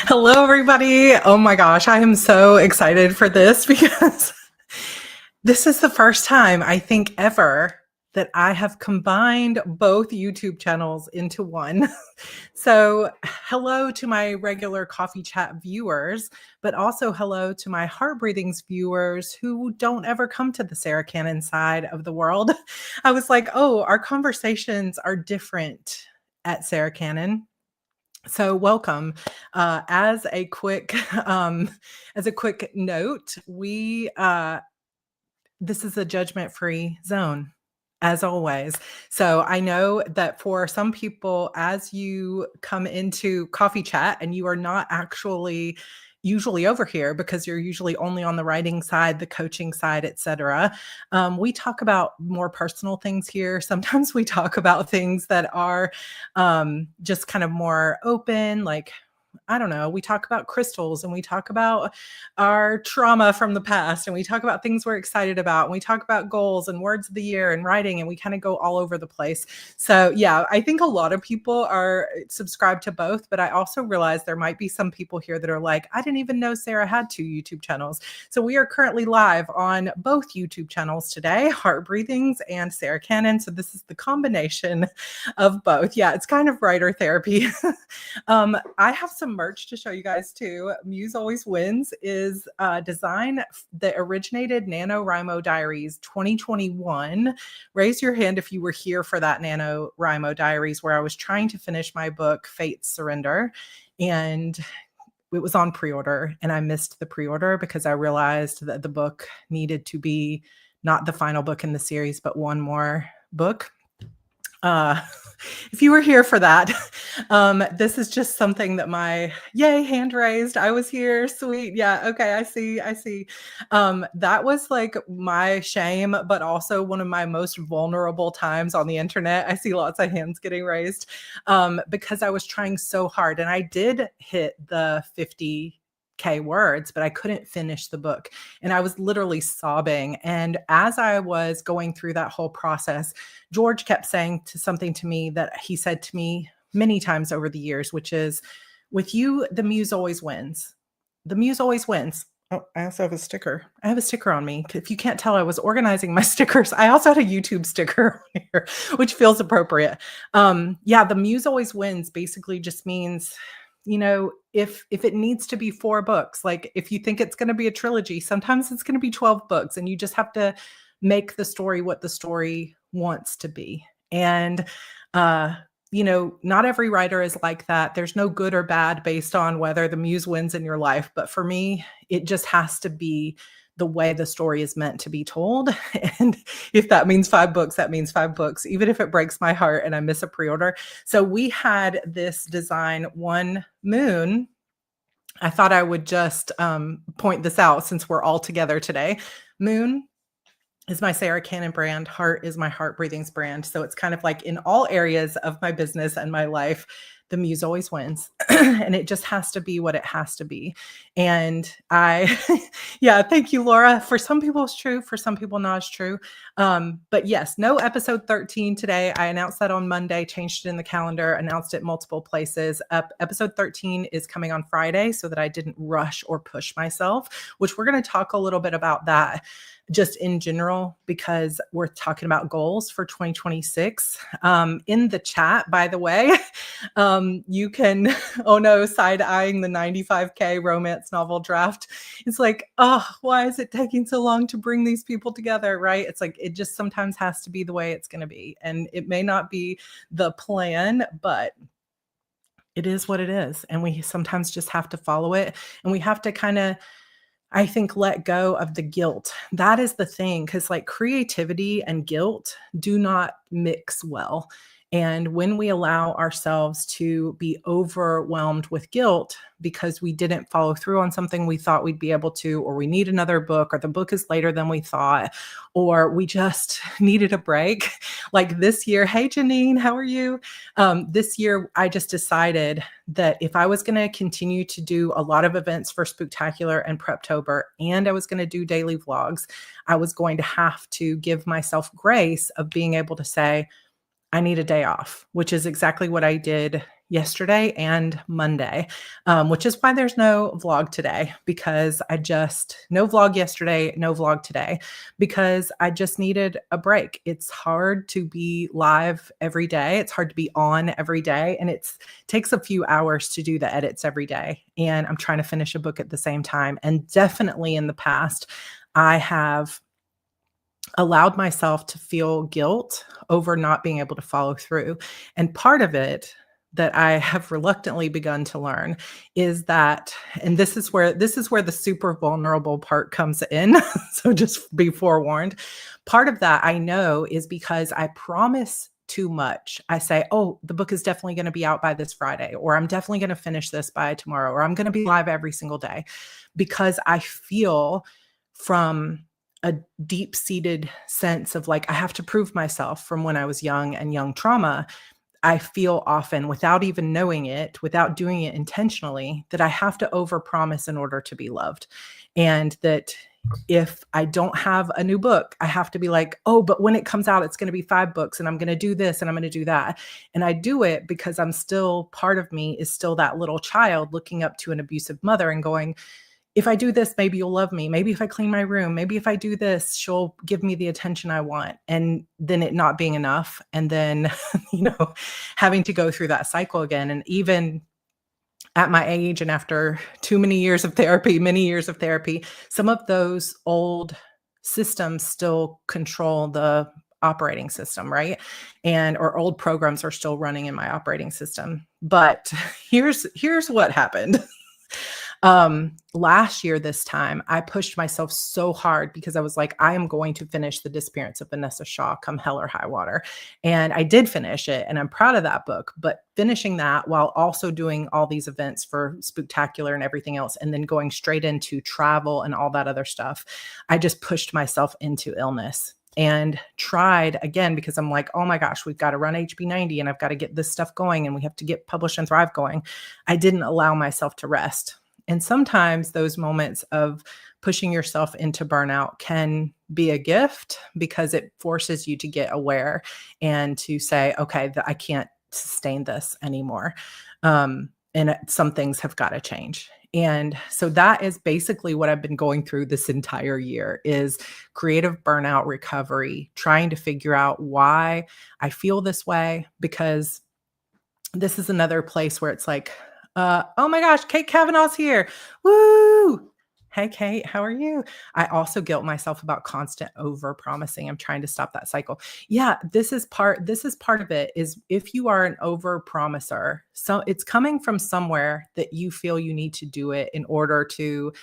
Hello, everybody. Oh my gosh, I am so excited for this because this is the first time I think ever that I have combined both YouTube channels into one. So hello to my regular coffee chat viewers, but also hello to my Heart Breathings viewers who don't ever come to the Sarra Cannon side of the world. I was like, oh, our conversations are different at Sarra Cannon. So welcome. As a quick note, this is a judgment-free zone, as always. So I know that for some people, as you come into coffee chat and you are not actually usually over here because you're usually only on the writing side, the coaching side, etc. We talk about more personal things here. Sometimes we talk about things that are just kind of more open, like I don't know, we talk about crystals and we talk about our trauma from the past and we talk about things we're excited about and we talk about goals and words of the year and writing and we kind of go all over the place. So yeah, I think a lot of people are subscribed to both, but I also realize there might be some people here that are like, I didn't even know Sarra had 2 YouTube channels. So we are currently live on both YouTube channels today, Heart Breathings and Sarra Cannon. So this is the combination of both. Yeah, it's kind of writer therapy. I have some merch to show you guys too. Muse Always Wins is a design that originated NaNoWriMo Diaries 2021. Raise your hand if you were here for that NaNoWriMo Diaries where I was trying to finish my book, Fate's Surrender. And it was on pre-order and I missed the pre-order because I realized that the book needed to be not the final book in the series, but one more book. If you were here for that, this is just something that yay, hand raised. I was here. Sweet. Yeah. Okay. I see. That was like my shame, but also one of my most vulnerable times on the internet. I see lots of hands getting raised, because I was trying so hard and I did hit the 50K words, but I couldn't finish the book. And I was literally sobbing. And as I was going through that whole process, George kept saying something to me that he said to me many times over the years, which is, with you, the muse always wins. The muse always wins. Oh, I also have a sticker. I have a sticker on me. If you can't tell, I was organizing my stickers. I also had a YouTube sticker on here, which feels appropriate. Yeah, the muse always wins basically just means, you know, if it needs to be 4 books, like if you think it's going to be a trilogy, sometimes it's going to be 12 books and you just have to make the story what the story wants to be. And, you know, not every writer is like that. There's no good or bad based on whether the muse wins in your life. But for me, it just has to be the way the story is meant to be told. And if that means 5 books, that means 5 books, even if it breaks my heart and I miss a pre-order. So we had this design, One Moon. I thought I would just point this out since we're all together today. Moon is my Sarra Cannon brand. Heart is my Heart Breathings brand. So it's kind of like in all areas of my business and my life, the muse always wins. And it just has to be what it has to be. And yeah, thank you, Laura. For some people it's true, for some people not as true. But yes, no episode 13 today. I announced that on Monday, changed it in the calendar, announced it multiple places. Episode 13 is coming on Friday so that I didn't rush or push myself, which we're going to talk a little bit about that just in general, because we're talking about goals for 2026. In the chat, by the way, you can, oh no, side-eyeing the 95K romance novel draft. It's like, oh, why is it taking so long to bring these people together, right? It's like, it just sometimes has to be the way it's going to be. And it may not be the plan, but it is what it is. And we sometimes just have to follow it. And we have to kind of, I think, let go of the guilt. That is the thing, because like creativity and guilt do not mix well. And when we allow ourselves to be overwhelmed with guilt because we didn't follow through on something we thought we'd be able to, or we need another book, or the book is later than we thought, or we just needed a break. Like this year, hey Janine, how are you? This year, I just decided that if I was going to continue to do a lot of events for Spooktacular and Preptober, and I was going to do daily vlogs, I was going to have to give myself grace of being able to say, I need a day off, which is exactly what I did yesterday and Monday, which is why there's no vlog today, because no vlog yesterday, no vlog today, because I just needed a break. It's hard to be live every day. It's hard to be on every day. And it takes a few hours to do the edits every day. And I'm trying to finish a book at the same time. And definitely in the past, I have allowed myself to feel guilt over not being able to follow through. And part of it that I have reluctantly begun to learn is that, and this is where the super vulnerable part comes in. So just be forewarned. Part of that I know is because I promise too much. I say, oh, the book is definitely going to be out by this Friday, or I'm definitely going to finish this by tomorrow, or I'm going to be live every single day, because I feel from a deep-seated sense of like, I have to prove myself from when I was young and young trauma. I feel often, without even knowing it, without doing it intentionally, that I have to overpromise in order to be loved. And that if I don't have a new book, I have to be like, oh, but when it comes out, it's going to be 5 books and I'm going to do this and I'm going to do that. And I do it because part of me is still that little child looking up to an abusive mother and going, if I do this, maybe you'll love me. Maybe if I clean my room, maybe if I do this, she'll give me the attention I want. And then it not being enough. And then, having to go through that cycle again. And even at my age and after many years of therapy, some of those old systems still control the operating system, right? Or old programs are still running in my operating system. But here's what happened. Last year, this time, I pushed myself so hard because I was like, I am going to finish The Disappearance of Vanessa Shaw come hell or high water. And I did finish it, and I'm proud of that book. But finishing that while also doing all these events for Spooktacular and everything else, and then going straight into travel and all that other stuff, I just pushed myself into illness. And tried again, because I'm like, oh my gosh, we've got to run HB90 and I've got to get this stuff going and we have to get Publish and Thrive going. I didn't allow myself to rest. And sometimes those moments of pushing yourself into burnout can be a gift because it forces you to get aware and to say, okay, I can't sustain this anymore. Some things have got to change. And so that is basically what I've been going through this entire year, is creative burnout recovery, trying to figure out why I feel this way, because this is another place where it's like, oh my gosh, Kate Kavanaugh's here. Woo! Hey, Kate, how are you? I also guilt myself about constant over-promising. I'm trying to stop that cycle. Yeah, this is part of it, is if you are an over-promiser, so it's coming from somewhere that you feel you need to do it in order to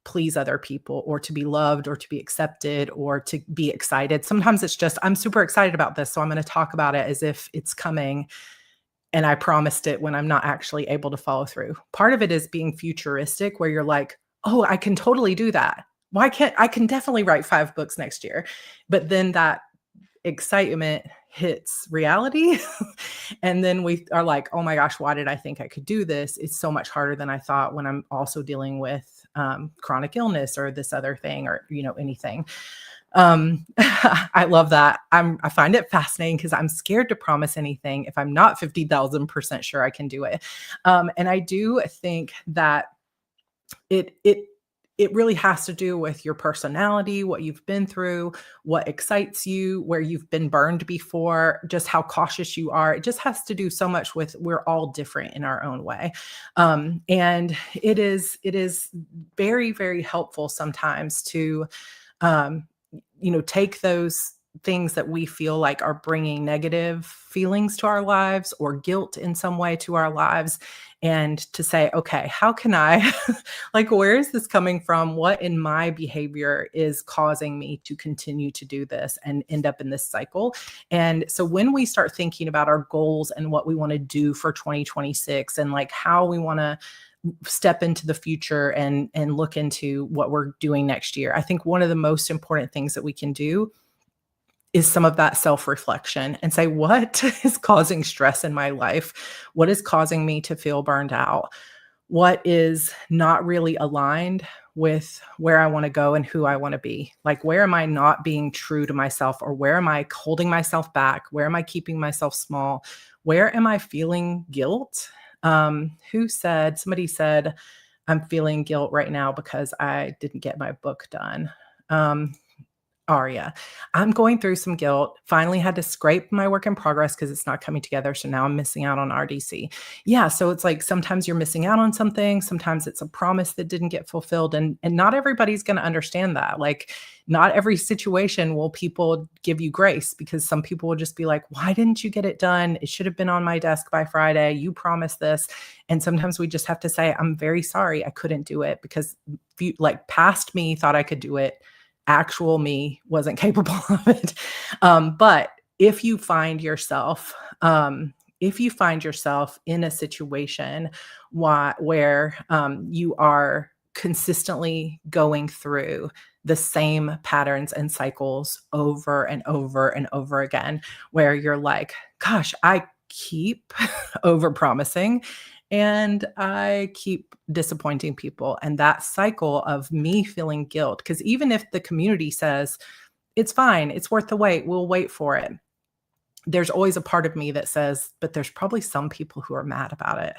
please other people, or to be loved, or to be accepted, or to be excited. Sometimes it's just, I'm super excited about this, so I'm going to talk about it as if it's coming and I promised it, when I'm not actually able to follow through. Part of it is being futuristic, where you're like, oh, I can totally do that. I can definitely write 5 books next year. But then that excitement hits reality. And then we are like, oh my gosh, why did I think I could do this? It's so much harder than I thought, when I'm also dealing with chronic illness or this other thing, or, anything. I love that. I find it fascinating because I'm scared to promise anything if I'm not 50,000% sure I can do it. And I do think that it really has to do with your personality, what you've been through, what excites you, where you've been burned before, just how cautious you are. It just has to do so much with, we're all different in our own way. And it is very, very helpful sometimes to, take those things that we feel like are bringing negative feelings to our lives or guilt in some way to our lives, and to say, okay, how can I, like, where is this coming from? What in my behavior is causing me to continue to do this and end up in this cycle? And so when we start thinking about our goals and what we want to do for 2026 and like how we want to step into the future and look into what we're doing next year, I think one of the most important things that we can do is some of that self-reflection and say, what is causing stress in my life? What is causing me to feel burned out? What is not really aligned with where I want to go and who I want to be? Like, where am I not being true to myself, or where am I holding myself back? Where am I keeping myself small? Where am I feeling guilt? Somebody said, I'm feeling guilt right now because I didn't get my book done. Aria, I'm going through some guilt. Finally had to scrape my work in progress because it's not coming together. So now I'm missing out on RDC. Yeah. So it's like sometimes you're missing out on something. Sometimes it's a promise that didn't get fulfilled. And not everybody's going to understand that. Like, not every situation will people give you grace, because some people will just be like, why didn't you get it done? It should have been on my desk by Friday. You promised this. And sometimes we just have to say, I'm very sorry I couldn't do it, because like past me thought I could do it. Actual me wasn't capable of it. But if you find yourself in a situation where you are consistently going through the same patterns and cycles over and over and over again, where you're like, gosh, I keep overpromising and I keep disappointing people. And that cycle of me feeling guilt, because even if the community says, it's fine, it's worth the wait, we'll wait for it, there's always a part of me that says, but there's probably some people who are mad about it.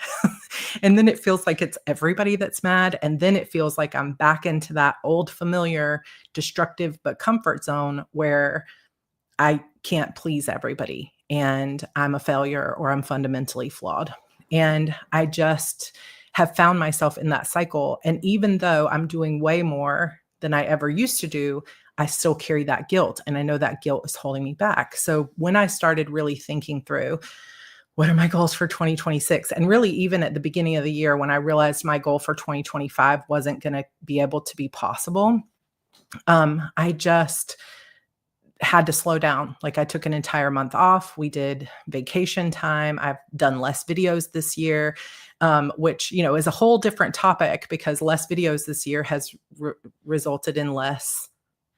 And then it feels like it's everybody that's mad. And then it feels like I'm back into that old familiar, destructive, but comfort zone where I can't please everybody and I'm a failure or I'm fundamentally flawed. And I just have found myself in that cycle. And even though I'm doing way more than I ever used to do, I still carry that guilt. And I know that guilt is holding me back. So when I started really thinking through, what are my goals for 2026? And really, even at the beginning of the year, when I realized my goal for 2025 wasn't going to be able to be possible, I just had to slow down. Like, I took an entire month off. We did vacation time. I've done less videos this year, which, is a whole different topic, because less videos this year has resulted in less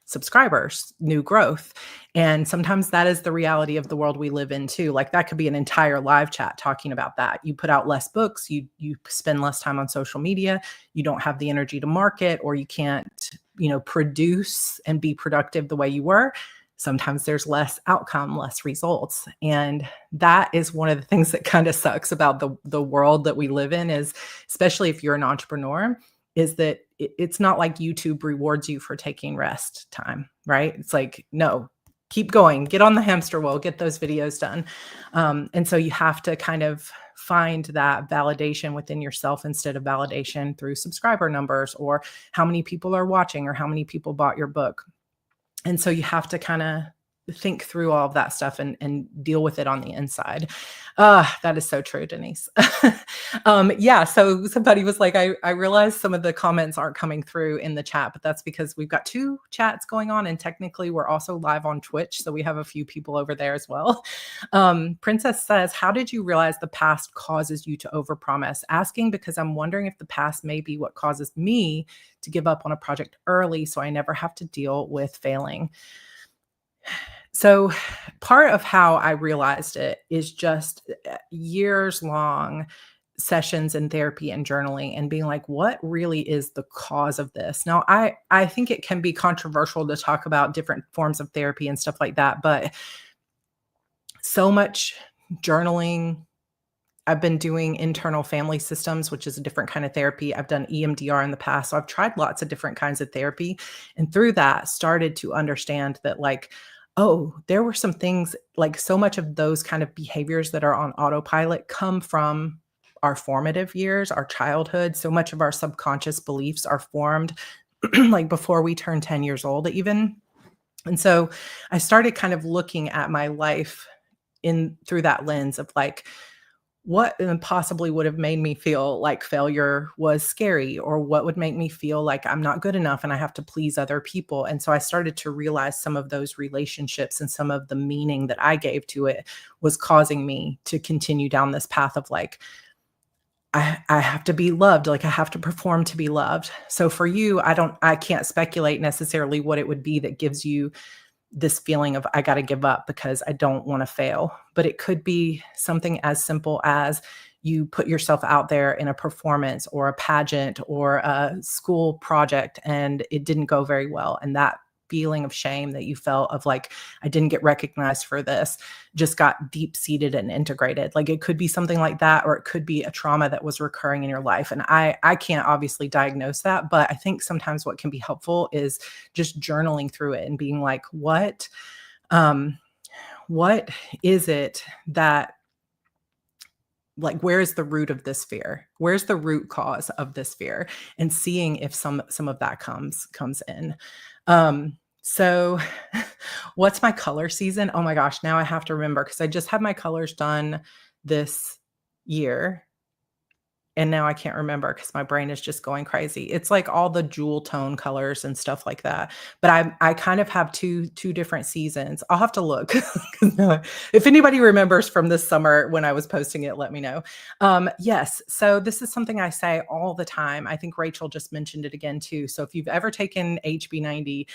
subscribers, new growth. And sometimes that is the reality of the world we live in too. Like, that could be an entire live chat talking about that. You put out less books, you spend less time on social media, you don't have the energy to market, or you can't, produce and be productive the way you were. Sometimes there's less outcome, less results. And that is one of the things that kind of sucks about the world that we live in, is, especially if you're an entrepreneur, is that it's not like YouTube rewards you for taking rest time, right? It's like, no, keep going, get on the hamster wheel, get those videos done. And so you have to kind of find that validation within yourself, instead of validation through subscriber numbers or how many people are watching or how many people bought your book. And so you have to kind of think through all of that stuff and deal with it on the inside. That is so true, Denise. Yeah. So somebody was like, I realized some of the comments aren't coming through in the chat, but that's because we've got 2 chats going on. And technically we're also live on Twitch. So we have a few people over there as well. Princess says, how did you realize the past causes you to overpromise? Asking because I'm wondering if the past may be what causes me to give up on a project early, so I never have to deal with failing. So part of how I realized it is just years long sessions in therapy and journaling, and being like, what really is the cause of this? Now, I think it can be controversial to talk about different forms of therapy and stuff like that, but so much journaling. I've been doing internal family systems, which is a different kind of therapy. I've done EMDR in the past. So I've tried lots of different kinds of therapy. And through that, started to understand that, like, oh, there were some things, like, so much of those kind of behaviors that are on autopilot come from our formative years, our childhood. So much of our subconscious beliefs are formed like before we turn 10 years old even. And so I started kind of looking at my life in through that lens of like, what possibly would have made me feel like failure was scary, or what would make me feel like I'm not good enough and I have to please other people. And so I started to realize some of those relationships and some of the meaning that I gave to it was causing me to continue down this path of like, I have to be loved, like I have to perform to be loved. So for you, I can't speculate necessarily what it would be that gives you this feeling of I got to give up because I don't want to fail. But it could be something as simple as you put yourself out there in a performance or a pageant or a school project and it didn't go very well. And that feeling of shame that you felt of like, I didn't get recognized for this, just got deep seated and integrated. Like it could be something like that, or it could be a trauma that was recurring in your life. And I can't obviously diagnose that, but I think sometimes what can be helpful is just journaling through it and being like, what is it that, like, where is the root of this fear? Where's the root cause of this fear? And seeing if some of that comes in. So what's my color season? Oh my gosh, now I have to remember because I just had my colors done this year. And now I can't remember because my brain is just going crazy. It's like all the jewel tone colors and stuff like that. But I kind of have two different seasons. I'll have to look. 'Cause no, if anybody remembers from this summer when I was posting it, let me know. Yes. So this is something I say all the time. I think Rachel just mentioned it again too. So if you've ever taken HB90,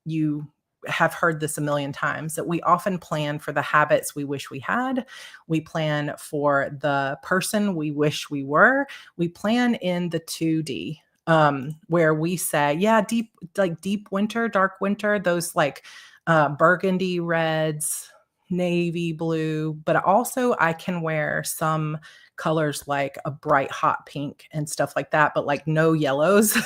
you have heard this a million times, that we often plan for the habits we wish we had. We plan for the person we wish we were. We plan in the 2D, where we say, yeah, deep winter, dark winter, those like burgundy reds, navy blue, but also I can wear some colors like a bright hot pink and stuff like that, but like no yellows.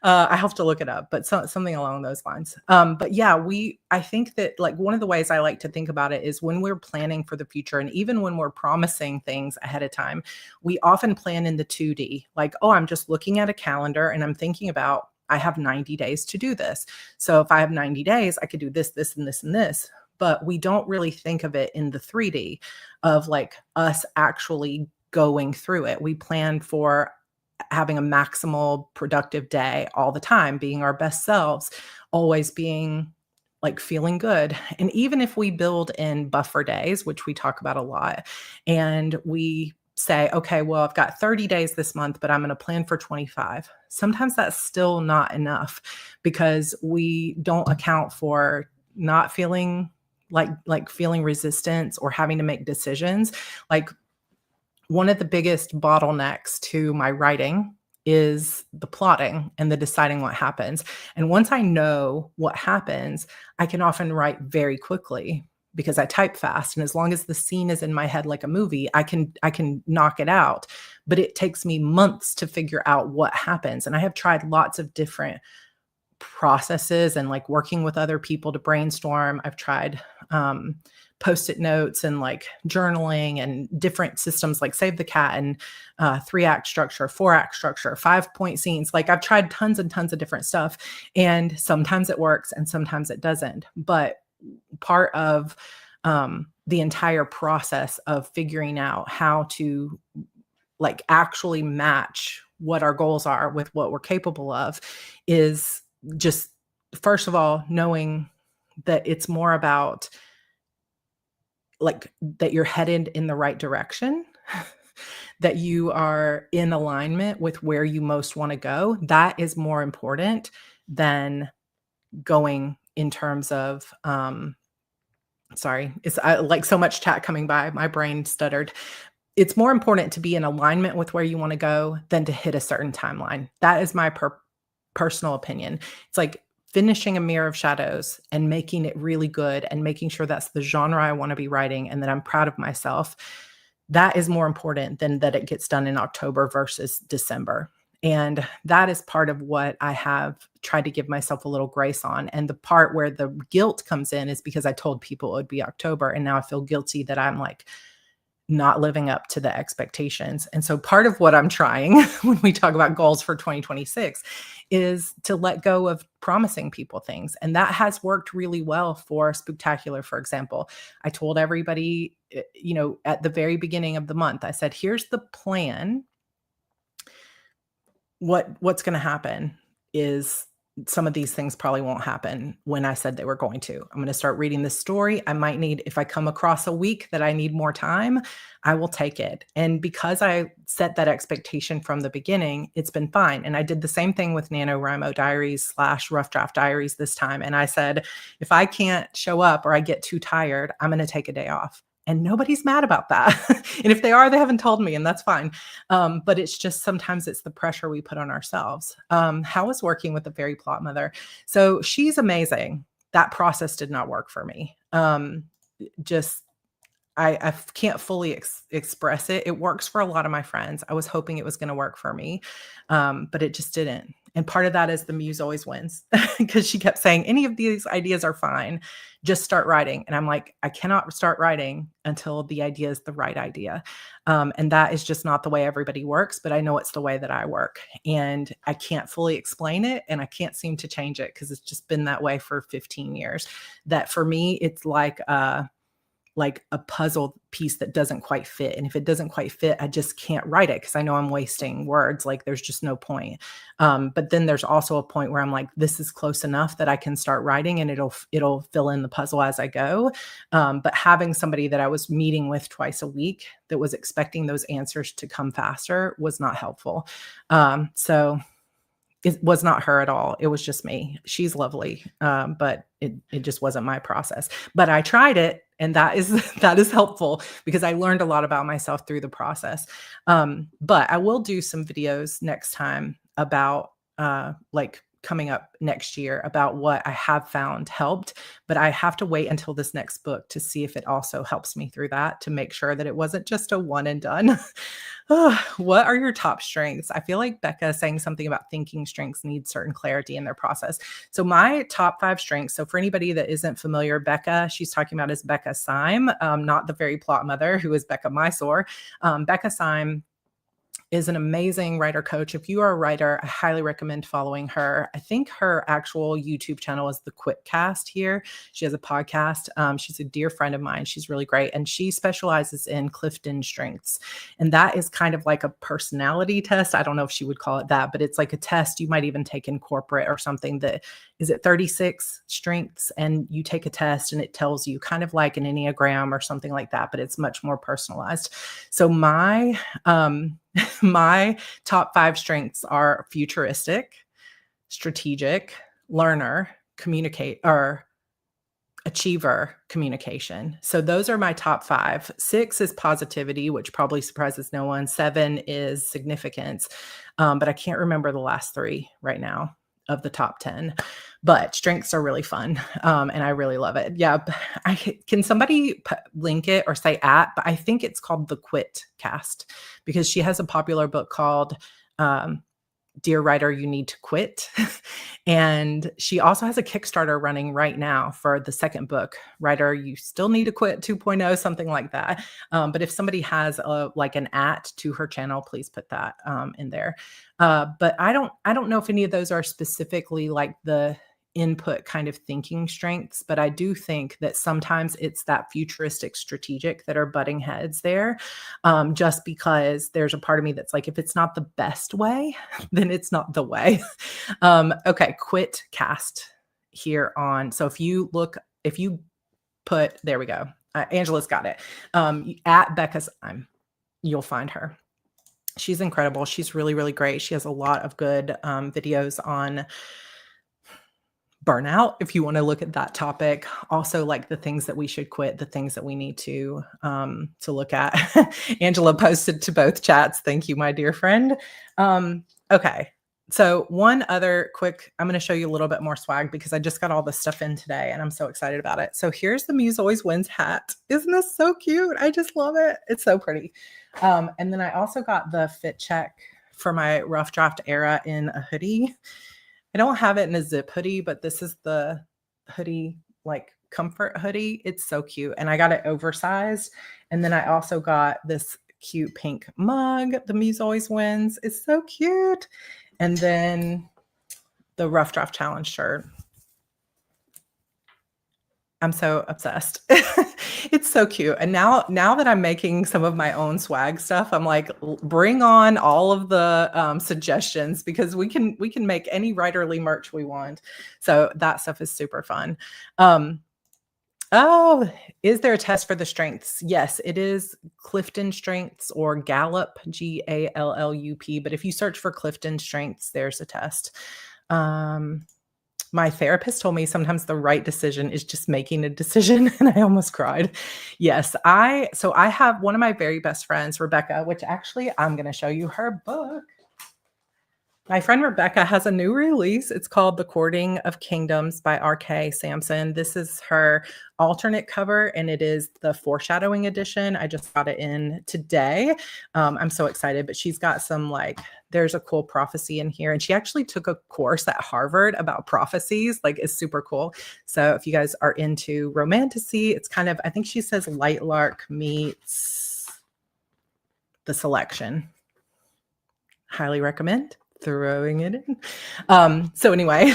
I have to look it up, but something along those lines. But yeah, I think that like one of the ways I like to think about it is when we're planning for the future, and even when we're promising things ahead of time, we often plan in the 2D, like, oh, I'm just looking at a calendar and I'm thinking about, I have 90 days to do this. So if I have 90 days, I could do this, this, and this, and this. But we don't really think of it in the 3D of like us actually going through it. We plan for having a maximal productive day all the time, being our best selves, always being like feeling good. And even if we build in buffer days, which we talk about a lot, and we say, okay, well, I've got 30 days this month, but I'm going to plan for 25. Sometimes that's still not enough because we don't account for not feeling like feeling resistance or having to make decisions. Like one of the biggest bottlenecks to my writing is the plotting and the deciding what happens. And once I know what happens, I can often write very quickly because I type fast. And as long as the scene is in my head like a movie, I can knock it out. But it takes me months to figure out what happens. And I have tried lots of different processes and like working with other people to brainstorm. I've tried post-it notes and like journaling and different systems like Save the Cat and 3-act structure, 4-act structure, 5-point scenes. Like I've tried tons and tons of different stuff, and sometimes it works and sometimes it doesn't. But part of the entire process of figuring out how to like actually match what our goals are with what we're capable of is just, first of all, knowing that it's more about like that you're headed in the right direction, that you are in alignment with where you most want to go. That is more important than going in terms of, sorry, it's like so much chat coming by, my brain stuttered. It's more important to be in alignment with where you want to go than to hit a certain timeline. That is my personal opinion. It's like finishing A Mirror of Shadows and making it really good and making sure that's the genre I want to be writing and that I'm proud of myself. That is more important than that it gets done in October versus December. And that is part of what I have tried to give myself a little grace on. And the part where the guilt comes in is because I told people it would be October. And now I feel guilty that I'm like not living up to the expectations. And so part of what I'm trying when we talk about goals for 2026 is to let go of promising people things. And that has worked really well for Spooktacular, for example. I told everybody, at the very beginning of the month, I said, here's the plan. What's going to happen is some of these things probably won't happen when I said they were going to. I'm going to start reading this story. I might need, if I come across a week that I need more time, I will take it. And because I set that expectation from the beginning, it's been fine. And I did the same thing with NaNoWriMo Diaries / Rough Draft Diaries this time. And I said, if I can't show up or I get too tired, I'm going to take a day off. And nobody's mad about that. And if they are, they haven't told me, and that's fine. But it's just sometimes it's the pressure we put on ourselves. How is working with the fairy plot mother? So she's amazing. That process did not work for me. I can't fully express it. It works for a lot of my friends. I was hoping it was going to work for me, but it just didn't. And part of that is the muse always wins, because she kept saying, any of these ideas are fine. Just start writing. And I'm like, I cannot start writing until the idea is the right idea. And that is just not the way everybody works, but I know it's the way that I work. And I can't fully explain it, and I can't seem to change it because it's just been that way for 15 years. That for me, it's like a puzzle piece that doesn't quite fit. And if it doesn't quite fit, I just can't write it because I know I'm wasting words. Like there's just no point. But then there's also a point where I'm like, this is close enough that I can start writing and it'll fill in the puzzle as I go. But having somebody that I was meeting with twice a week that was expecting those answers to come faster was not helpful. So it was not her at all. It was just me. She's lovely. But it just wasn't my process, but I tried it. And that is helpful because I learned a lot about myself through the process. But I will do some videos next time about coming up next year about what I have found helped, but I have to wait until this next book to see if it also helps me through that, to make sure that it wasn't just a one and done. What are your top strengths? I feel like Becca saying something about thinking strengths needs certain clarity in their process. So my top 5 strengths. So for anybody that isn't familiar, Becca, she's talking about is Becca Syme, not the fairy plot mother who is Becca Mysore. Becca Syme is an amazing writer coach. If you are a writer, I highly recommend following her. I think her actual YouTube channel is the Quitcast here. She has a podcast. She's a dear friend of mine. She's really great. And she specializes in Clifton strengths. And that is kind of like a personality test. I don't know if she would call it that, but it's like a test you might even take in corporate or something that is it 36 strengths, and you take a test and it tells you kind of like an Enneagram or something like that, but it's much more personalized. So my top 5 strengths are futuristic, strategic, learner, communicate, or achiever, communication. So those are my top 5. 6 is positivity, which probably surprises no one. 7 is significance. But I can't remember the last 3 right now of the top 10, but strengths are really fun. And I really love it. Yeah. Can somebody link it or say at, but I think it's called the Quitcast because she has a popular book called, Dear Writer, You Need to Quit. And she also has a Kickstarter running right now for the second book, Writer, You Still Need to Quit 2.0, something like that. But if somebody has an at to her channel, please put that in there. But I don't know if any of those are specifically like the input kind of thinking strengths, but I do think that sometimes it's that futuristic strategic that are butting heads there, just because there's a part of me that's like, if it's not the best way, then it's not the way. Okay, Quitcast here on. So if you put, there we go. Angela's got it. At Becca's Syme, you'll find her. She's incredible. She's really, really great. She has a lot of good videos on burnout, if you want to look at that topic. Also, like the things that we should quit, the things that we need to look at. Angela posted to both chats. Thank you, my dear friend. Okay. So one other quick, I'm going to show you a little bit more swag because I just got all this stuff in today and I'm so excited about it. So here's the Muse Always Wins hat. Isn't this so cute? I just love it. It's so pretty. And then I also got the fit check for my rough draft era in a hoodie. I don't have it in a zip hoodie, but this is the hoodie like comfort hoodie. It's so cute. And I got it oversized. And then I also got this cute pink mug. The Muse always wins. It's so cute. And then the Rough Draft Challenge shirt. I'm so obsessed. It's so cute. And now that I'm making some of my own swag stuff, I'm like, bring on all of the suggestions, because we can make any writerly merch we want. So that stuff is super fun. Oh, is there a test for the strengths? Yes, it is Clifton Strengths or Gallup, Gallup. But if you search for Clifton Strengths, there's a test. My therapist told me sometimes the right decision is just making a decision, and I almost cried. Yes, I have one of my very best friends, Rebecca, which actually I'm going to show you her book. My friend Rebecca has a new release. It's called The Courting of Kingdoms by R.K. Sampson. This is her alternate cover, and it is the foreshadowing edition. I just got it in today. I'm so excited, but she's got some there's a cool prophecy in here. And she actually took a course at Harvard about prophecies. It's super cool. So if you guys are into romantasy, it's kind of, I think she says Light Lark meets The Selection. Highly recommend throwing it in. So anyway,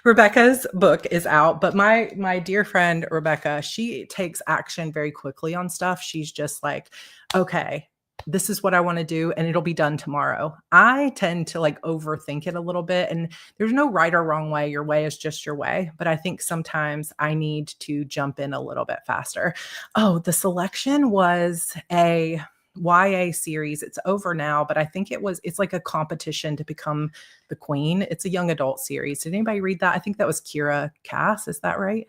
Rebecca's book is out, but my dear friend Rebecca, she takes action very quickly on stuff. She's just like, okay, this is what I want to do, and it'll be done tomorrow. I tend to overthink it a little bit, and there's no right or wrong way. Your way is just your way. But I think sometimes I need to jump in a little bit faster. Oh, The Selection was a YA series. It's over now, but I think it's like a competition to become the queen. It's a young adult series. Did anybody read that? I think that was Kira Cass. Is that right?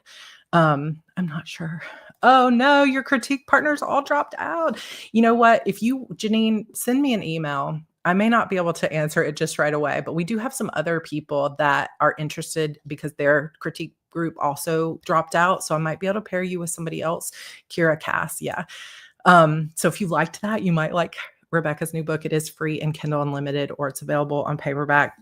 I'm not sure. Oh no, your critique partners all dropped out. You know what? Janine, send me an email. I may not be able to answer it just right away, but we do have some other people that are interested because their critique group also dropped out. So I might be able to pair you with somebody else. Kira Cass. Yeah. So if you liked that, you might like Rebecca's new book. It is free in Kindle Unlimited, or it's available on paperback.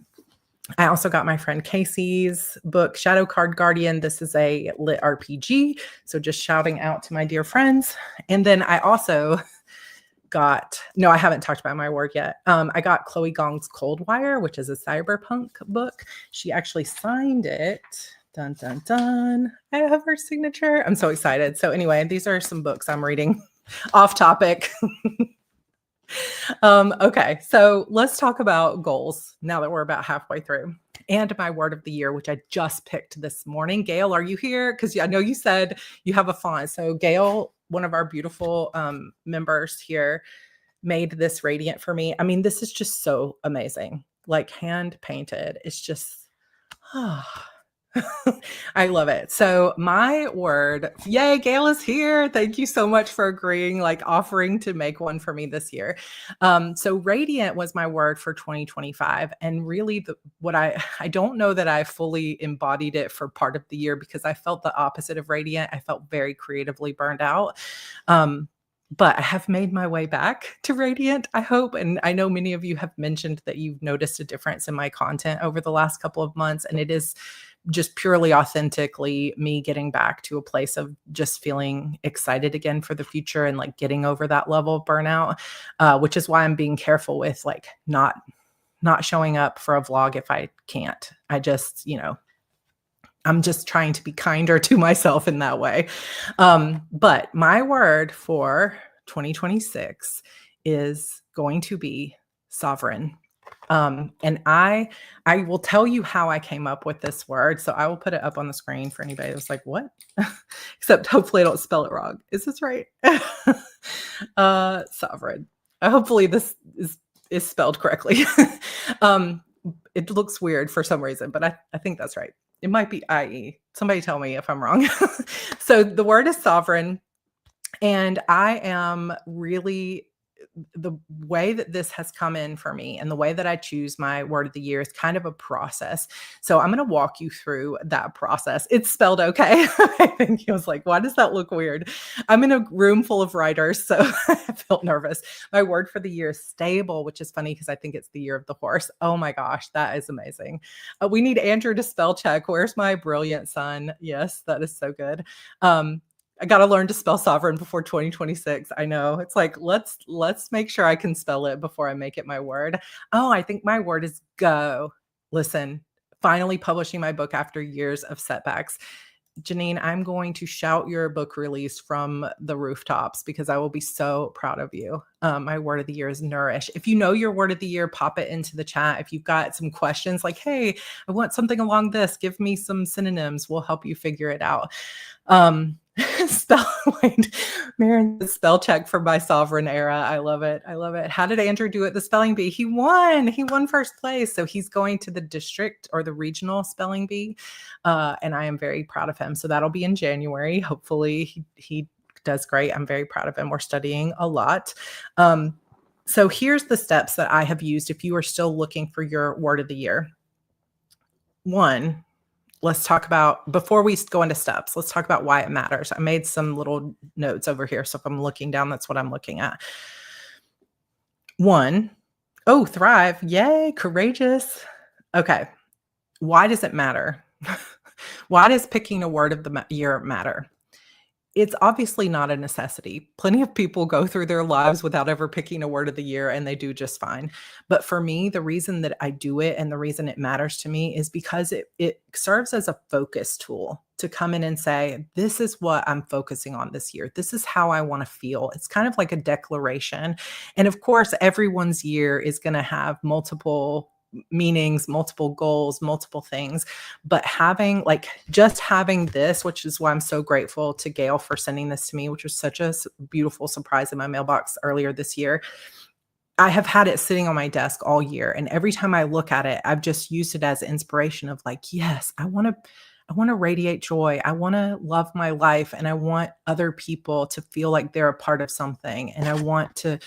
I also got my friend Casey's book, Shadow Card Guardian. This is a lit RPG. So just shouting out to my dear friends. And then I also I haven't talked about my work yet. I got Chloe Gong's Cold Wire, which is a cyberpunk book. She actually signed it. Dun, dun, dun. I have her signature. I'm so excited. So anyway, these are some books I'm reading. Off topic. Okay, so let's talk about goals now that we're about halfway through. And my word of the year, which I just picked this morning. Gail, are you here? Because I know you said you have a font. So Gail, one of our beautiful members here, made this radiant for me. I mean, this is just so amazing. Hand painted. It's just, I love it. So my word, yay, Gail is here. Thank you so much for agreeing, offering to make one for me this year. So radiant was my word for 2025. And really I don't know that I fully embodied it for part of the year, because I felt the opposite of radiant. I felt very creatively burned out. But I have made my way back to radiant, I hope. And I know many of you have mentioned that you've noticed a difference in my content over the last couple of months. And it is just purely authentically me getting back to a place of just feeling excited again for the future and getting over that level of burnout, which is why I'm being careful with not showing up for a vlog if I can't. I'm just trying to be kinder to myself in that way. But my word for 2026 is going to be sovereign. And I will tell you how I came up with this word. So I will put it up on the screen for anybody that's like, what? Except hopefully I don't spell it wrong. Is this right? Sovereign. Hopefully this is spelled correctly. It looks weird for some reason, but I think that's right. It might be IE. Somebody tell me if I'm wrong. So the word is sovereign. And I am really the way that this has come in for me and the way that I choose my word of the year is kind of a process. So I'm going to walk you through that process. It's spelled okay. I think he was like, why does that look weird? I'm in a room full of writers, so I felt nervous. My word for the year is stable, which is funny because I think it's the year of the horse. Oh my gosh, that is amazing. We need Andrew to spell check. Where's my brilliant son? Yes, that is so good. I got to learn to spell sovereign before 2026. I know. It's like, let's make sure I can spell it before I make it my word. Oh, I think my word is go. Listen, finally publishing my book after years of setbacks. Janine, I'm going to shout your book release from the rooftops because I will be so proud of you. My word of the year is nourish. If you know your word of the year, pop it into the chat. If you've got some questions like, hey, I want something along this, give me some synonyms. We'll help you figure it out. Spell check for my sovereign era. I love it. I love it. How did Andrew do at the spelling bee? He won first place. So he's going to the district or the regional spelling bee. And I am very proud of him. So that'll be in January. Hopefully he does great. I'm very proud of him. We're studying a lot. So here's the steps that I have used if you are still looking for your word of the year. One, let's talk about, before we go into steps, let's talk about why it matters. I made some little notes over here. So if I'm looking down, that's what I'm looking at. One, oh, thrive. Yay, courageous. Okay. Why does it matter? Why does picking a word of the year matter? It's obviously not a necessity. Plenty of people go through their lives without ever picking a word of the year, and they do just fine. But for me, the reason that I do it and the reason it matters to me is because it serves as a focus tool to come in and say, this is what I'm focusing on this year. This is how I want to feel. It's kind of like a declaration. And of course, everyone's year is going to have multiple meanings, multiple goals, multiple things, but having this, which is why I'm so grateful to Gail for sending this to me, which was such a beautiful surprise in my mailbox earlier this year. I have had it sitting on my desk all year. And every time I look at it, I've just used it as inspiration of like, yes, I want to radiate joy. I want to love my life. And I want other people to feel like they're a part of something. And I want to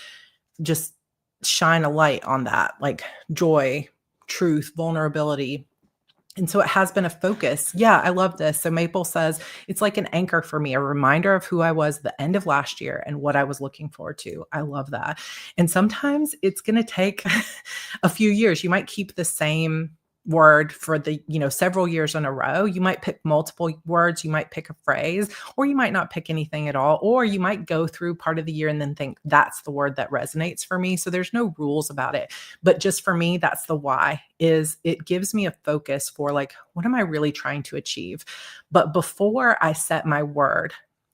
just shine a light on that, like joy, truth, vulnerability. And so it has been a focus. Yeah, I love this. So Maple says, it's like an anchor for me, a reminder of who I was at the end of last year and what I was looking forward to. I love that. And sometimes it's going to take a few years. You might keep the same word for the, several years in a row. You might pick multiple words, you might pick a phrase, or you might not pick anything at all, or you might go through part of the year and then think that's the word that resonates for me. So there's no rules about it. But just for me, that's the why, is it gives me a focus for like, what am I really trying to achieve? But before I set my word,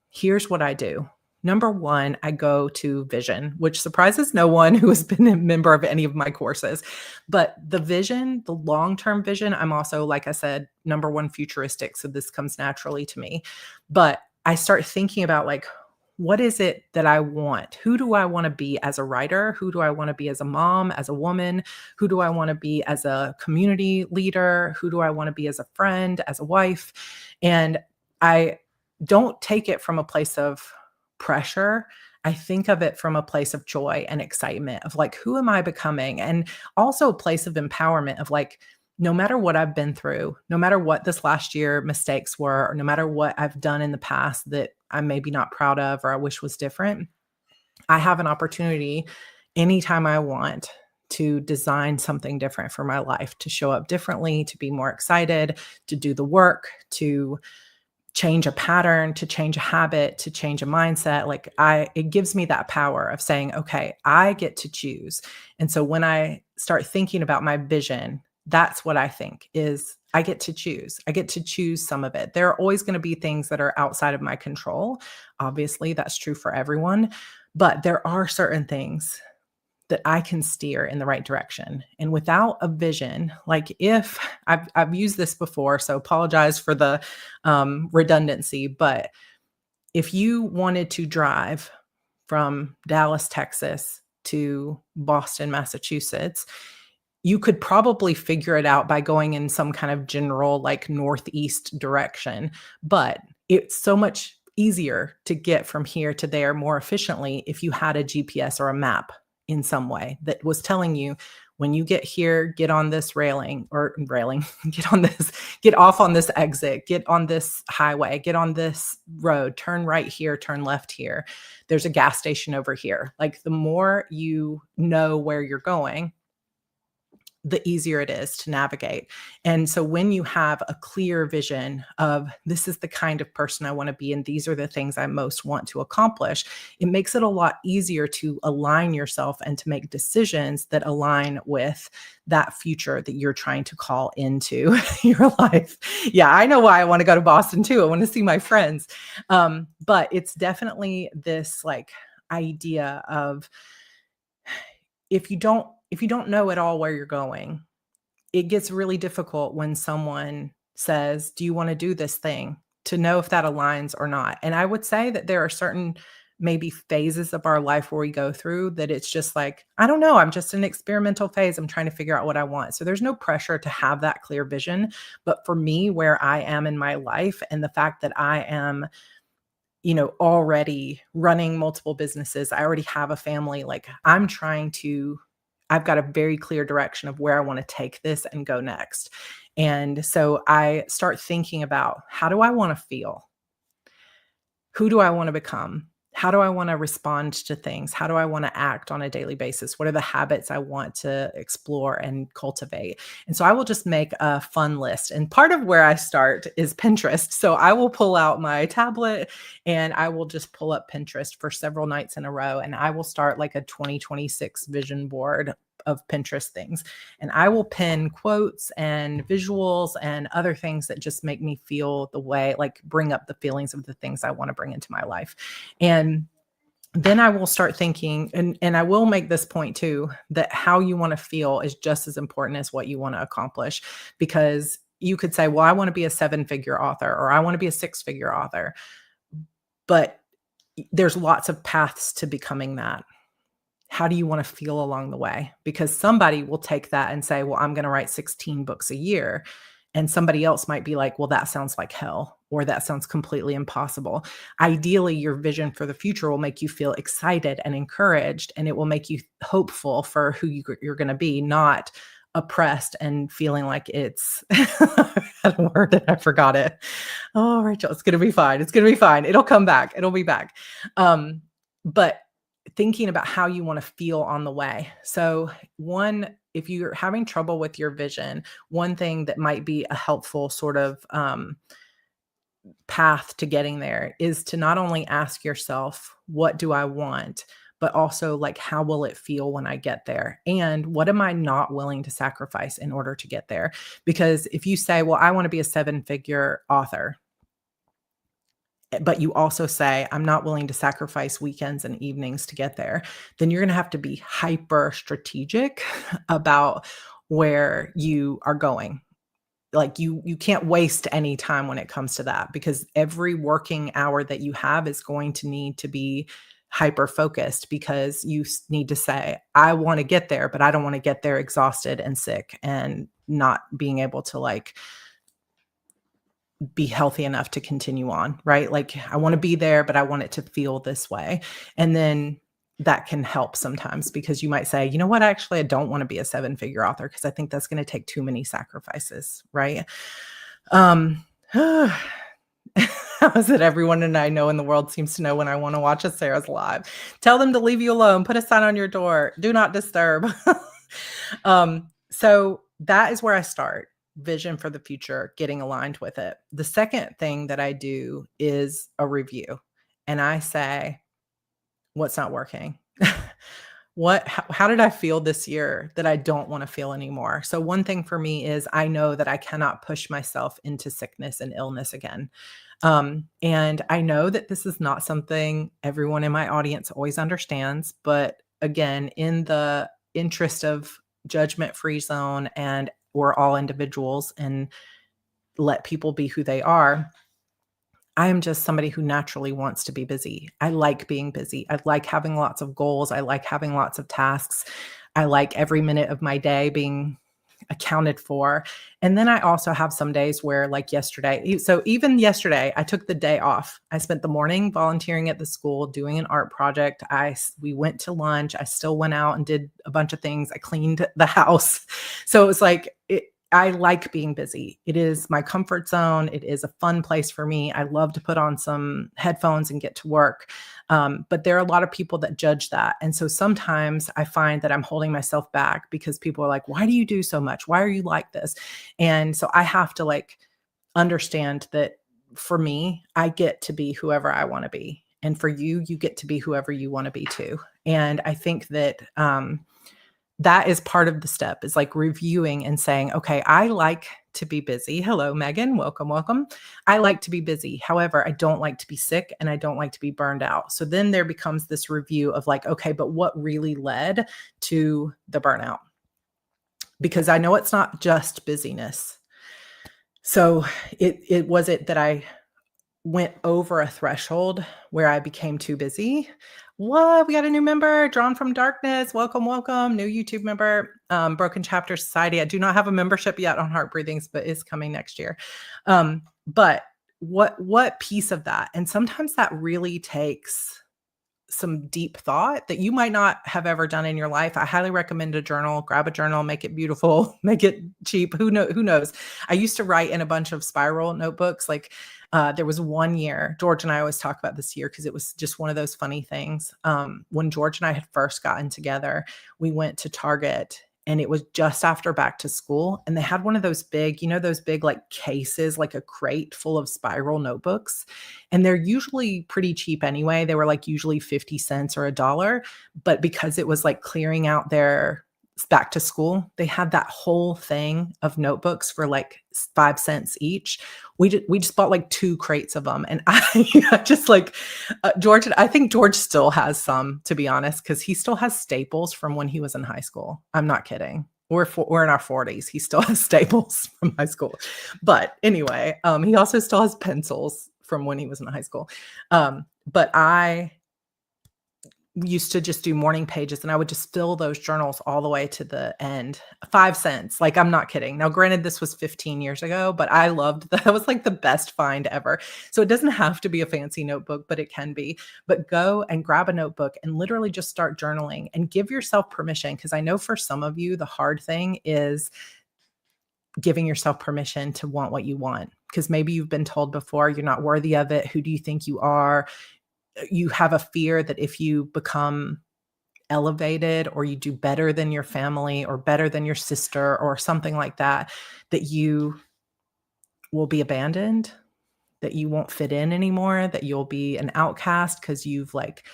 here's what I do. Number one, I go to vision, which surprises no one who has been a member of any of my courses. But the vision, the long-term vision, I'm also, like I said, number one, futuristic. So this comes naturally to me. But I start thinking about like, what is it that I want? Who do I want to be as a writer? Who do I want to be as a mom, as a woman? Who do I want to be as a community leader? Who do I want to be as a friend, as a wife? And I don't take it from a place of pressure. I think of it from a place of joy and excitement of like, who am I becoming? And also a place of empowerment of like, no matter what I've been through, no matter what this last year mistakes were, or no matter what I've done in the past that I'm maybe not proud of or I wish was different, I have an opportunity anytime I want to design something different for my life, to show up differently, to be more excited, to do the work, to change a pattern, to change a habit, to change a mindset. Like it gives me that power of saying, okay, I get to choose. And so when I start thinking about my vision, that's what I think is I get to choose. I get to choose some of it. There are always going to be things that are outside of my control. Obviously, that's true for everyone, but there are certain things that I can steer in the right direction. And without a vision, like if I've used this before, so apologize for the redundancy, but if you wanted to drive from Dallas, Texas to Boston, Massachusetts, you could probably figure it out by going in some kind of general like northeast direction, but it's so much easier to get from here to there more efficiently if you had a GPS or a map in some way that was telling you, when you get here, get on this railing, get off on this exit, get on this highway, get on this road, turn right here, turn left here. There's a gas station over here. Like, the more you know where you're going, the easier it is to navigate. And so when you have a clear vision of, this is the kind of person I want to be, and these are the things I most want to accomplish, it makes it a lot easier to align yourself and to make decisions that align with that future that you're trying to call into your life. Yeah, I know why I want to go to Boston too. I want to see my friends. But it's definitely this like idea of, if you don't know at all where you're going, it gets really difficult when someone says, do you want to do this thing, to know if that aligns or not. And I would say that there are certain maybe phases of our life where we go through that it's just like, I don't know, I'm just in an experimental phase. I'm trying to figure out what I want. So there's no pressure to have that clear vision. But for me, where I am in my life, and the fact that I am, already running multiple businesses, I already have a family, like, I've got a very clear direction of where I want to take this and go next. And so I start thinking about, how do I want to feel? Who do I want to become? How do I want to respond to things? How do I want to act on a daily basis? What are the habits I want to explore and cultivate? And so I will just make a fun list. And part of where I start is Pinterest. So I will pull out my tablet and I will just pull up Pinterest for several nights in a row. And I will start like a 2026 vision board of Pinterest things. And I will pin quotes and visuals and other things that just make me feel the way, like bring up the feelings of the things I want to bring into my life. And then I will start thinking, and I will make this point too, that how you want to feel is just as important as what you want to accomplish. Because you could say, well, I want to be a 7-figure author, or I want to be a 6-figure author. But there's lots of paths to becoming that. How do you want to feel along the way? Because somebody will take that and say, well, I'm going to write 16 books a year. And somebody else might be like, well, that sounds like hell, or that sounds completely impossible. Ideally, your vision for the future will make you feel excited and encouraged, and it will make you hopeful for who you're going to be, not oppressed and feeling like it's I had a word and I forgot it. Oh, Rachel, it's going to be fine. It's going to be fine. It'll come back. It'll be back. But thinking about how you want to feel on the way. So if you're having trouble with your vision, one thing that might be a helpful sort of path to getting there is to not only ask yourself, what do I want? But also, like, how will it feel when I get there? And what am I not willing to sacrifice in order to get there? Because if you say, well, I want to be a 7-figure author, but you also say, I'm not willing to sacrifice weekends and evenings to get there, then you're going to have to be hyper strategic about where you are going. Like, you can't waste any time when it comes to that, because every working hour that you have is going to need to be hyper focused, because you need to say, I want to get there, but I don't want to get there exhausted and sick and not being able to like be healthy enough to continue on, right? Like, I want to be there, but I want it to feel this way. And then that can help sometimes, because you might say, you know what, actually, I don't want to be a 7-figure author because I think that's going to take too many sacrifices, right? How is it everyone and I know in the world seems to know when I want to watch a Sarah's live? Tell them to leave you alone. Put a sign on your door. Do not disturb. So that is where I start. Vision for the future, getting aligned with it. The second thing that I do is a review. And I say, what's not working? How did I feel this year that I don't want to feel anymore? So one thing for me is, I know that I cannot push myself into sickness and illness again. And I know that this is not something everyone in my audience always understands, but again, in the interest of judgment-free zone, and we're all individuals and let people be who they are, I am just somebody who naturally wants to be busy. I like being busy. I like having lots of goals. I like having lots of tasks. I like every minute of my day being accounted for. And then I also have some days where, like yesterday, so even yesterday, I took the day off. I spent the morning volunteering at the school, doing an art project. We went to lunch. I still went out and did a bunch of things. I cleaned the house. So it was like, I like being busy. It is my comfort zone. It is a fun place for me. I love to put on some headphones and get to work. But there are a lot of people that judge that. And so sometimes I find that I'm holding myself back because people are like, why do you do so much? Why are you like this? And so I have to like understand that for me, I get to be whoever I want to be. And for you, you get to be whoever you want to be too. And I think that, that is part of the step, is like reviewing and saying, okay, I like to be busy. Hello, Megan. Welcome, welcome. I like to be busy. However, I don't like to be sick and I don't like to be burned out. So then there becomes this review of like, okay, but what really led to the burnout? Because I know it's not just busyness. So it was it that I went over a threshold where I became too busy. What? We got a new member, Drawn from Darkness. Welcome, welcome. New YouTube member, Broken Chapter Society. I do not have a membership yet on Heart Breathings, but is coming next year. But what piece of that? And sometimes that really takes some deep thought that you might not have ever done in your life. I highly recommend a journal. Grab a journal, make it beautiful, make it cheap. Who knows? I used to write in a bunch of spiral notebooks. Like there was one year, George and I always talk about this year because it was just one of those funny things. When George and I had first gotten together, we went to Target. And it was just after back to school. And they had one of those big, those big like cases, like a crate full of spiral notebooks. And they're usually pretty cheap anyway. They were like usually 50 cents or $1. But because it was like clearing out their back to school, they had that whole thing of notebooks for like 5 cents each. We just bought like 2 crates of them. And I just like George, I think George still has some, to be honest, because he still has staples from when he was in high school. I'm not kidding. We're in our 40s. He still has staples from high school. But anyway, he also still has pencils from when he was in high school. But I used to just do morning pages and I would just fill those journals all the way to the end. 5 cents. Like, I'm not kidding. Now, granted, this was 15 years ago, but I loved that. It was like the best find ever. So it doesn't have to be a fancy notebook, but it can be. But go and grab a notebook and literally just start journaling and give yourself permission. Because I know for some of you, the hard thing is giving yourself permission to want what you want. Because maybe you've been told before, you're not worthy of it. Who do you think you are? You have a fear that if you become elevated or you do better than your family or better than your sister or something like that, that you will be abandoned, that you won't fit in anymore, that you'll be an outcast because you've like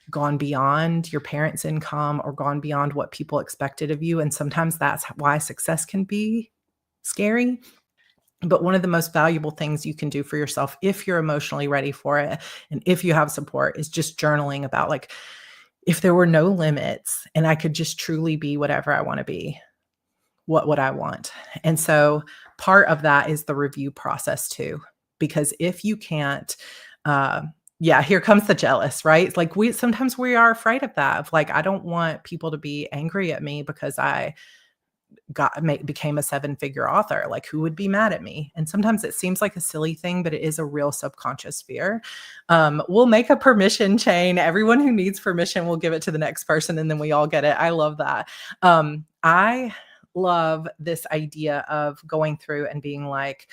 gone beyond your parents' income or gone beyond what people expected of you. And sometimes that's why success can be scary. But one of the most valuable things you can do for yourself, if you're emotionally ready for it, and if you have support, is just journaling about like, if there were no limits and I could just truly be whatever I want to be, what would I want? And so part of that is the review process too, because if you can't, here comes the jealous, right? Like sometimes we are afraid of that. Of like, I don't want people to be angry at me because I became a 7-figure author. Like, who would be mad at me? And sometimes it seems like a silly thing, but it is a real subconscious fear. We'll make a permission chain. Everyone who needs permission will give it to the next person, and then we all get it. I love that. I love this idea of going through and being like,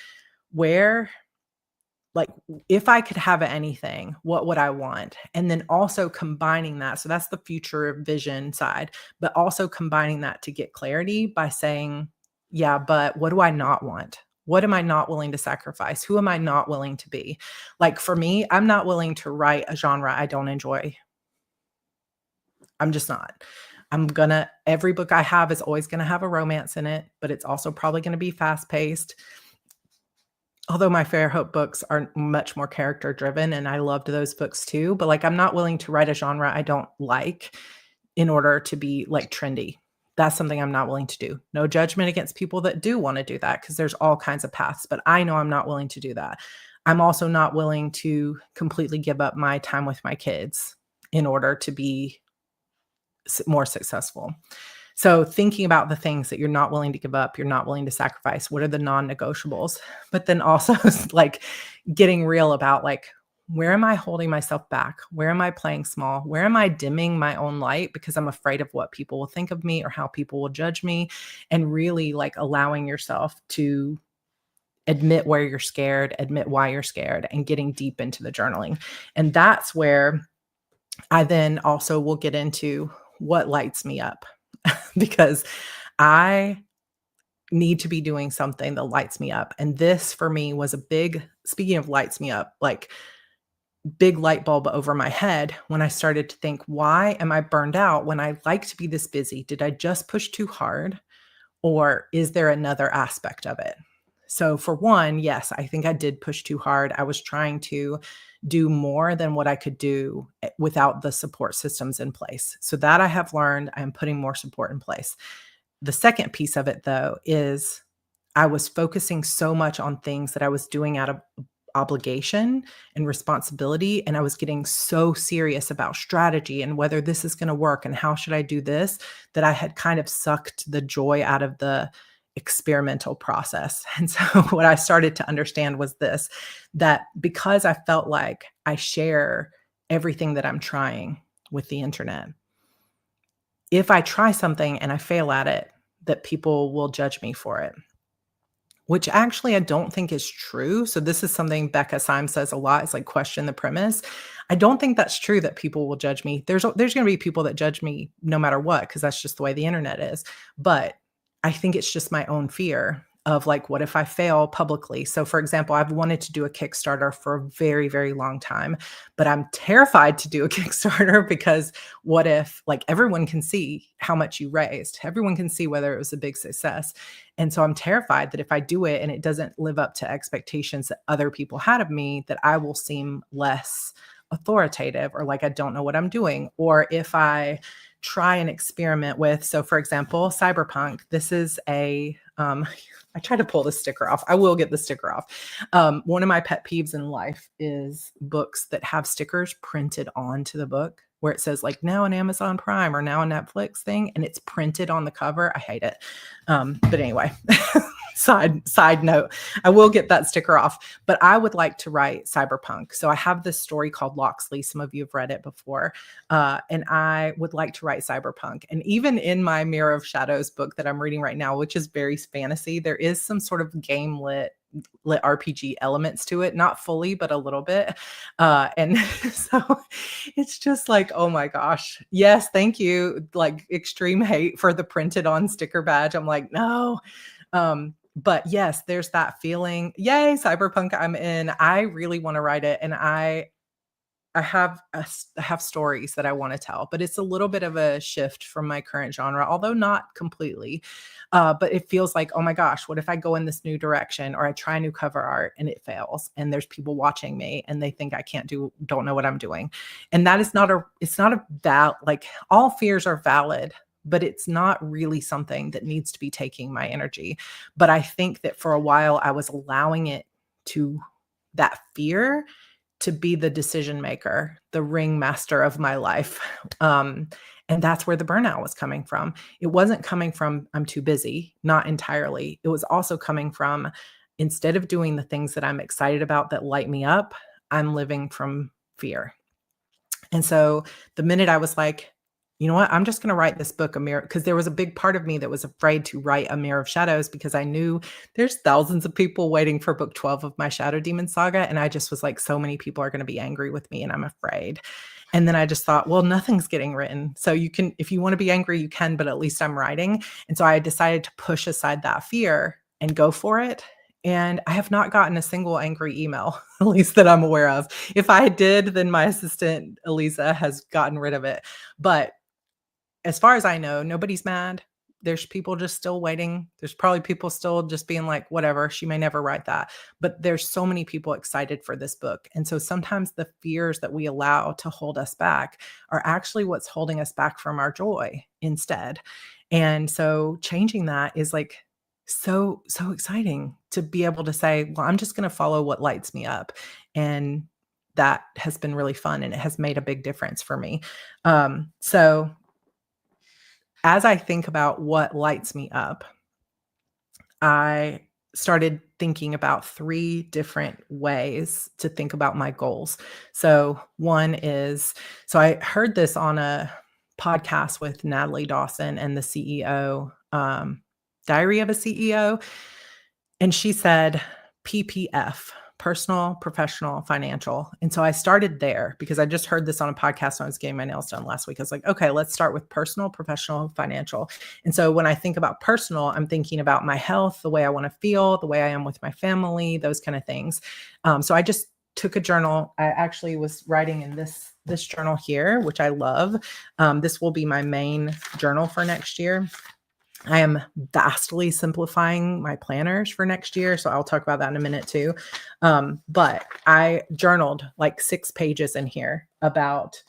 if I could have anything, what would I want? And then also combining that. So that's the future vision side, but also combining that to get clarity by saying, yeah, but what do I not want? What am I not willing to sacrifice? Who am I not willing to be? Like for me, I'm not willing to write a genre I don't enjoy. I'm just not. Every book I have is always going to have a romance in it, but it's also probably going to be fast paced. Although my Fair Hope books are much more character driven and I loved those books too, but like, I'm not willing to write a genre I don't like in order to be like trendy. That's something I'm not willing to do. No judgment against people that do want to do that, because there's all kinds of paths, but I know I'm not willing to do that. I'm also not willing to completely give up my time with my kids in order to be more successful. So thinking about the things that you're not willing to give up, you're not willing to sacrifice, what are the non-negotiables? But then also like getting real about like, where am I holding myself back? Where am I playing small? Where am I dimming my own light because I'm afraid of what people will think of me or how people will judge me? And really like allowing yourself to admit where you're scared, admit why you're scared, and getting deep into the journaling. And that's where I then also will get into what lights me up because I need to be doing something that lights me up. And this for me was a big, speaking of lights me up, like big light bulb over my head when I started to think, why am I burned out when I like to be this busy? Did I just push too hard? Or is there another aspect of it? So for one, yes, I think I did push too hard. I was trying to do more than what I could do without the support systems in place. So that I have learned, I'm putting more support in place. The second piece of it though is I was focusing so much on things that I was doing out of obligation and responsibility, and I was getting so serious about strategy and whether this is going to work and how should I do this, that I had kind of sucked the joy out of the experimental process. And so what I started to understand was this, that because I felt like I share everything that I'm trying with the internet, if I try something and I fail at it, that people will judge me for it, which actually I don't think is true. So this is something Becca Syme says a lot. It's like question the premise. I don't think that's true that people will judge me. There's going to be people that judge me no matter what, because that's just the way the internet is. But I think it's just my own fear of like, what if I fail publicly? So for example, I've wanted to do a Kickstarter for a very, very long time, but I'm terrified to do a Kickstarter because what if like everyone can see how much you raised? Everyone can see whether it was a big success. And so I'm terrified that if I do it and it doesn't live up to expectations that other people had of me, that I will seem less authoritative or like I don't know what I'm doing. Or if I try and experiment with, so for example, cyberpunk, this is I try to pull the sticker off. I will get the sticker off. One of my pet peeves in life is books that have stickers printed onto the book where it says like now on Amazon Prime or now on Netflix thing, and it's printed on the cover. I hate it. But anyway, side note, I will get that sticker off, but I would like to write cyberpunk. So I have this story called Loxley. Some of you have read it before. And I would like to write cyberpunk. And even in my Mirror of Shadows book that I'm reading right now, which is very fantasy, there is some sort of game lit RPG elements to it, not fully, but a little bit. And so it's just like, oh my gosh. Yes, thank you. Like extreme hate for the printed on sticker badge. I'm like, no. But yes, there's that feeling. Yay, cyberpunk, I'm in. I really want to write it. And I have stories that I want to tell, but it's a little bit of a shift from my current genre, although not completely. But it feels like, oh my gosh, what if I go in this new direction or I try new cover art and it fails and there's people watching me and they think I don't know what I'm doing. And that is like all fears are valid, but it's not really something that needs to be taking my energy. But I think that for a while I was allowing that fear to be the decision maker, the ringmaster of my life. And that's where the burnout was coming from. It wasn't coming from, I'm too busy, not entirely. It was also coming from, instead of doing the things that I'm excited about that light me up, I'm living from fear. And so the minute I was like, you know what, I'm just going to write this book, A Mirror, because there was a big part of me that was afraid to write A Mirror of Shadows because I knew there's thousands of people waiting for book 12 of my Shadow Demon saga. And I just was like, so many people are going to be angry with me and I'm afraid. And then I just thought, well, nothing's getting written. So you can, if you want to be angry, you can, but at least I'm writing. And so I decided to push aside that fear and go for it. And I have not gotten a single angry email, at least that I'm aware of. If I did, then my assistant, Elisa, has gotten rid of it. But as far as I know, nobody's mad. There's people just still waiting. There's probably people still just being like, whatever, she may never write that. But there's so many people excited for this book. And so sometimes the fears that we allow to hold us back are actually what's holding us back from our joy instead. And so changing that is like so exciting to be able to say, well, I'm just going to follow what lights me up. And that has been really fun and it has made a big difference for me. So as I think about what lights me up, I started thinking about 3 different ways to think about my goals. So, one is I heard this on a podcast with Natalie Dawson and the CEO, Diary of a CEO, and she said PPF, personal, professional, financial. And so I started there because I just heard this on a podcast when I was getting my nails done last week. I was like, okay, let's start with personal, professional, financial. And so when I think about personal, I'm thinking about my health, the way I want to feel, the way I am with my family, those kind of things. So I just took a journal. I actually was writing in this journal here, which I love. This will be my main journal for next year. I am vastly simplifying my planners for next year. So I'll talk about that in a minute too. But I journaled like 6 pages in here about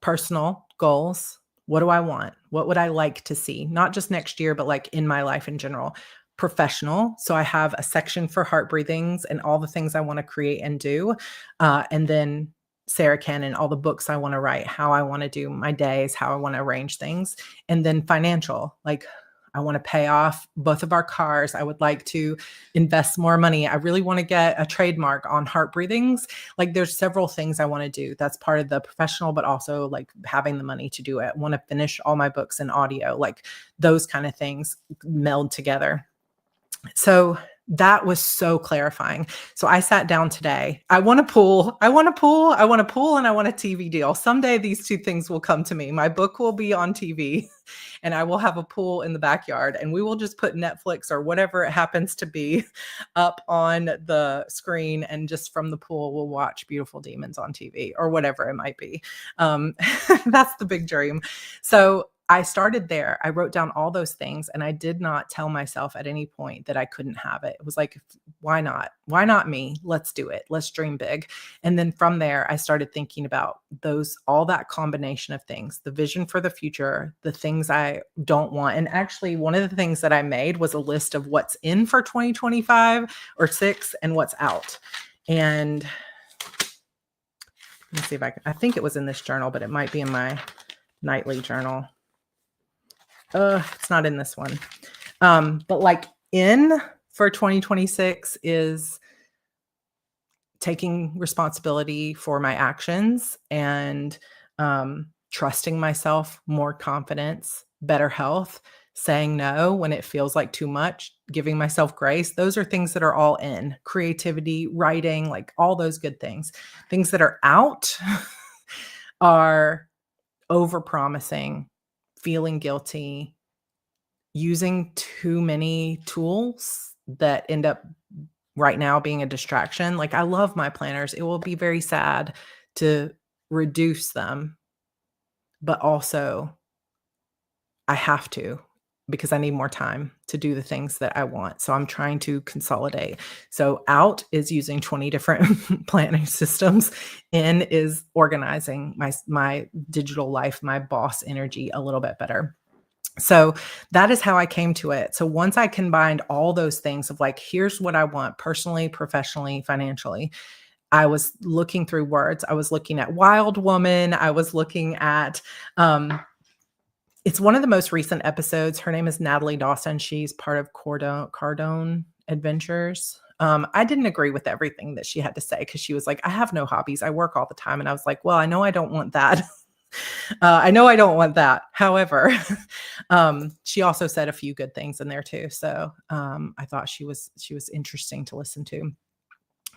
personal goals. What do I want? What would I like to see? Not just next year, but like in my life in general. Professional. So I have a section for heart breathings and all the things I want to create and do. And then Sarra Cannon, all the books I want to write, how I want to do my days, how I want to arrange things. And then financial, like I want to pay off both of our cars. I would like to invest more money. I really want to get a trademark on heart breathings. Like there's several things I want to do. That's part of the professional, but also like having the money to do it. I want to finish all my books in audio, like those kind of things meld together. So that was so clarifying. So I sat down today. I want a pool. I want a pool. I want a pool and I want a TV deal. Someday these 2 things will come to me. My book will be on TV and I will have a pool in the backyard and we will just put Netflix or whatever it happens to be up on the screen. And just from the pool, we'll watch Beautiful Demons on TV or whatever it might be. That's the big dream. So I started there. I wrote down all those things and I did not tell myself at any point that I couldn't have it. It was like, why not? Why not me? Let's do it. Let's dream big. And then from there, I started thinking about all that combination of things, the vision for the future, the things I don't want. And actually, one of the things that I made was a list of what's in for 2025 or 6 and what's out. And let me see if I think it was in this journal, but it might be in my nightly journal. It's not in this one. But like in for 2026 is taking responsibility for my actions and trusting myself, more confidence, better health, saying no when it feels like too much, giving myself grace. Those are things that are all in. Creativity, writing, like all those good things. Things that are out are overpromising, feeling guilty, using too many tools that end up right now being a distraction. Like I love my planners. It will be very sad to reduce them, but also I have to because I need more time to do the things that I want. So I'm trying to consolidate. So out is using 20 different planning systems. In is organizing my digital life, my boss energy a little bit better. So that is how I came to it. So once I combined all those things of like, here's what I want personally, professionally, financially, I was looking through words. I was looking at wild woman. I was looking at, it's one of the most recent episodes. Her name is Natalie Dawson. She's part of Cardone Adventures. I didn't agree with everything that she had to say because she was like, I have no hobbies. I work all the time. And I was like, well, I know I don't want that. I know I don't want that. However, she also said a few good things in there too. So I thought she was interesting to listen to.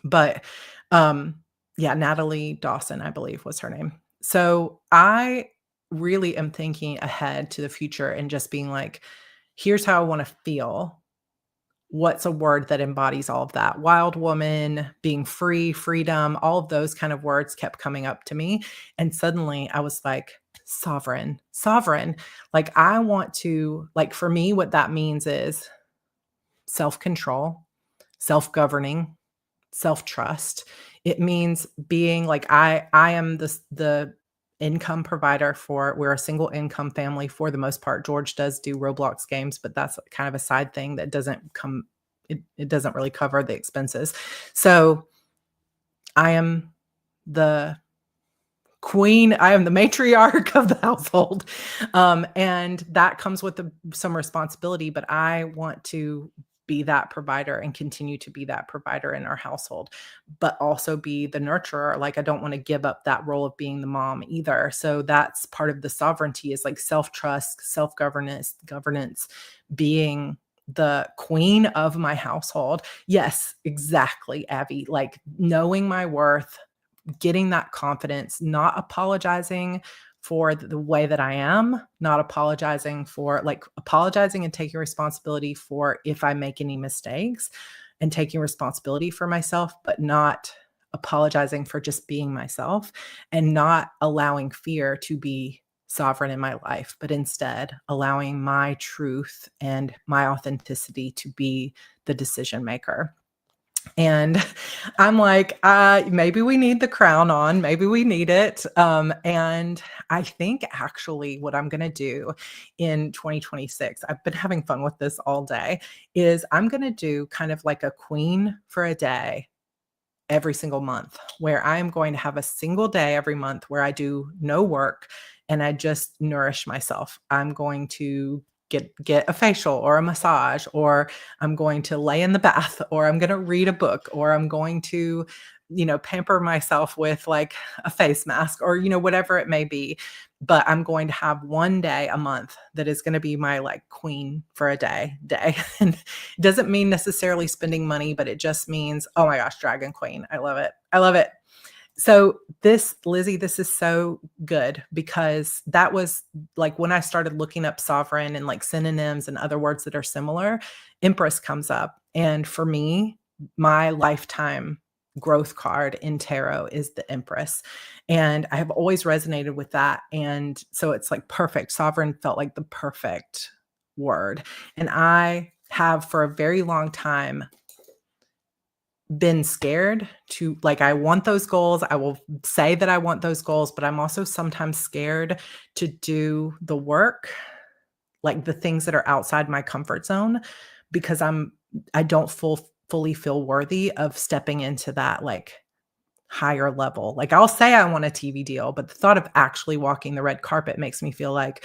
But yeah, Natalie Dawson, I believe was her name. So I really am thinking ahead to the future and just being like, here's how I want to feel. What's a word that embodies all of that? Wild woman, being free, freedom, all of those kind of words kept coming up to me. And suddenly I was like, sovereign. Like I want to, like for me, what that means is self-control, self-governing, self-trust. It means being like, I am the income provider we're a single income family for the most part. George does do Roblox games, but that's kind of a side thing that it doesn't really cover the expenses. So I am the queen. I am the matriarch of the household. And that comes with some responsibility, but I want to be that provider and continue to be that provider in our household, but also be the nurturer. Like, I don't want to give up that role of being the mom either. So that's part of the sovereignty, is like self-trust, governance, being the queen of my household. Yes, exactly, Abby. Like, knowing my worth, getting that confidence, not apologizing for the way that I am, not apologizing and taking responsibility for if I make any mistakes, and taking responsibility for myself, but not apologizing for just being myself, and not allowing fear to be sovereign in my life, but instead allowing my truth and my authenticity to be the decision maker. And I'm like, maybe we need the crown on, maybe we need it. And I think actually what I'm going to do in 2026, I've been having fun with this all day, is I'm going to do kind of like a queen for a day every single month, where I'm going to have a single day every month where I do no work and I just nourish myself. I'm going to get a facial or a massage, or I'm going to lay in the bath, or I'm going to read a book, or I'm going to, pamper myself with like a face mask, or, whatever it may be. But I'm going to have one day a month that is going to be my like queen for a day. And it doesn't mean necessarily spending money, but it just means, oh my gosh, Dragon Queen. I love it. I love it. So Lizzie, this is so good, because that was like when I started looking up sovereign and like synonyms and other words that are similar, Empress comes up. And for me, my lifetime growth card in tarot is the Empress. And I have always resonated with that. And so it's like perfect. Sovereign felt like the perfect word. And I have for a very long time been scared to, like, I want those goals. I will say that I want those goals, but I'm also sometimes scared to do the work, like the things that are outside my comfort zone, because I don't fully feel worthy of stepping into that like higher level. Like, I'll say I want a TV deal, but the thought of actually walking the red carpet makes me feel like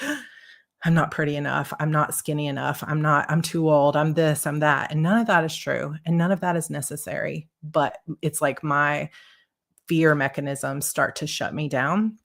I'm not pretty enough. I'm not skinny enough. I'm too old. I'm this, I'm that. And none of that is true. And none of that is necessary. But it's like my fear mechanisms start to shut me down.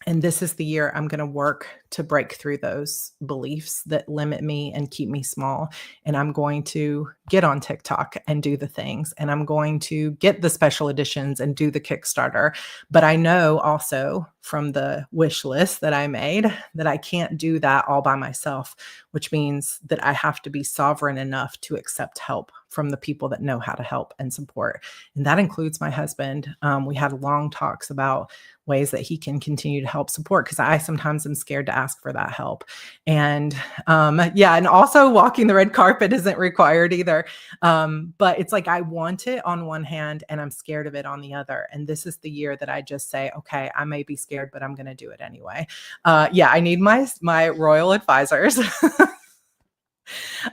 And this is the year I'm going to work to break through those beliefs that limit me and keep me small. And I'm going to get on TikTok and do the things. And I'm going to get the special editions and do the Kickstarter. But I know also from the wish list that I made that I can't do that all by myself, which means that I have to be sovereign enough to accept help from the people that know how to help and support. And that includes my husband. We had long talks about ways that he can continue to help support, because I sometimes am scared to ask for that help. And and also walking the red carpet isn't required either. But it's like, I want it on one hand and I'm scared of it on the other. And this is the year that I just say, okay, I may be scared, but I'm going to do it anyway. I need my royal advisors.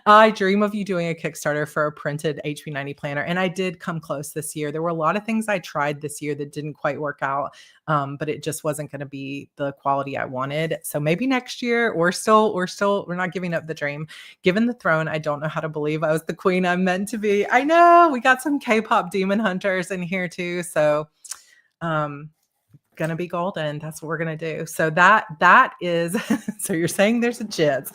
I dream of you doing a Kickstarter for a printed HP90 planner. And I did come close this year. There were a lot of things I tried this year that didn't quite work out, but it just wasn't going to be the quality I wanted. So maybe next year. We're not giving up the dream. Given the throne, I don't know how to believe I was the queen I'm meant to be. I know we got some K-pop demon hunters in here too. So, gonna be golden. That's what we're gonna do. So that is, so you're saying there's a chance.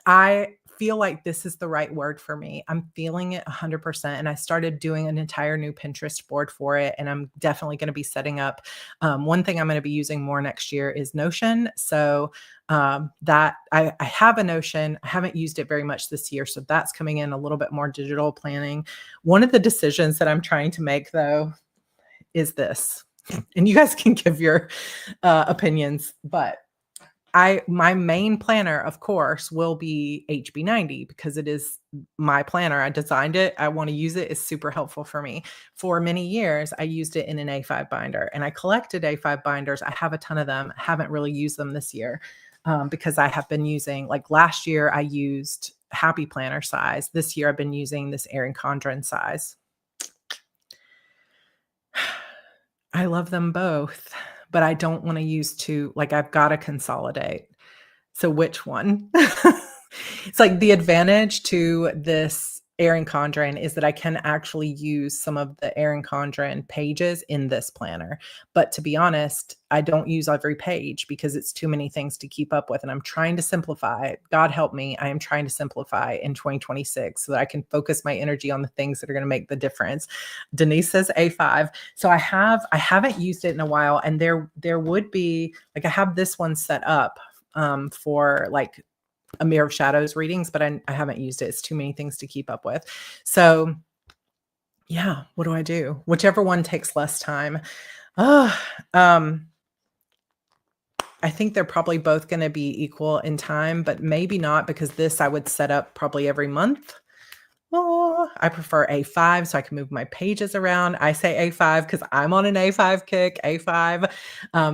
I feel like this is the right word for me. I'm feeling it 100%. And I started doing an entire new Pinterest board for it. And I'm definitely going to be setting up. One thing I'm going to be using more next year is Notion. So that I have a Notion. I haven't used it very much this year. So that's coming in a little bit more digital planning. One of the decisions that I'm trying to make, though, is this. And you guys can give your opinions, but my main planner, of course, will be HB90 because it is my planner. I designed it. I want to use it. It's super helpful for me. For many years, I used it in an A5 binder, and I collected A5 binders. I have a ton of them. I haven't really used them this year because I have been using, like last year, I used Happy Planner size. This year, I've been using this Erin Condren size. I love them both, but I don't wanna use 2, like, I've gotta consolidate. So which one? It's like the advantage to this Erin Condren is that I can actually use some of the Erin Condren pages in this planner. But to be honest, I don't use every page because it's too many things to keep up with. And I'm trying to simplify. God help me. I am trying to simplify in 2026 so that I can focus my energy on the things that are going to make the difference. Denise says A5. So I haven't used it in a while. And there would be like I have this one set up for like a Mirror of Shadows readings, but I haven't used it. It's too many things to keep up with. So yeah, what do I do? Whichever one takes less time. Oh, I think they're probably both going to be equal in time, but maybe not because this I would set up probably every month. Oh, I prefer A5 so I can move my pages around. I say A5 because I'm on an A5 kick. A5.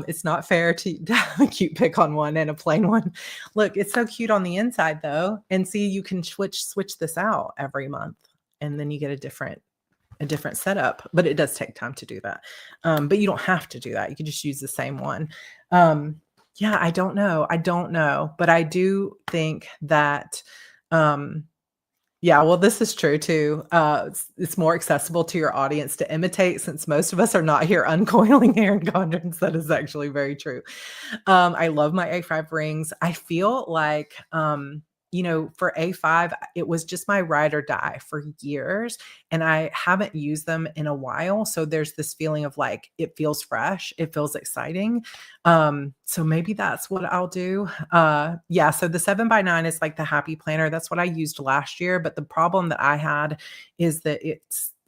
It's not fair to have a cute pick on one and a plain one. Look, it's so cute on the inside though. And see, you can switch this out every month, and then you get a different setup. But it does take time to do that. But you don't have to do that. You can just use the same one. Yeah, I don't know. But I do think that. Yeah, well, this is true too. It's more accessible to your audience to imitate since most of us are not here uncoiling Erin Condrens. That is actually very true. I love my A5 rings. I feel like, for A5, it was just my ride or die for years, and I haven't used them in a while. So there's this feeling of like, it feels fresh. It feels exciting. So maybe that's what I'll do. Yeah. So the 7x9 is like the happy planner. That's what I used last year. But the problem that I had is that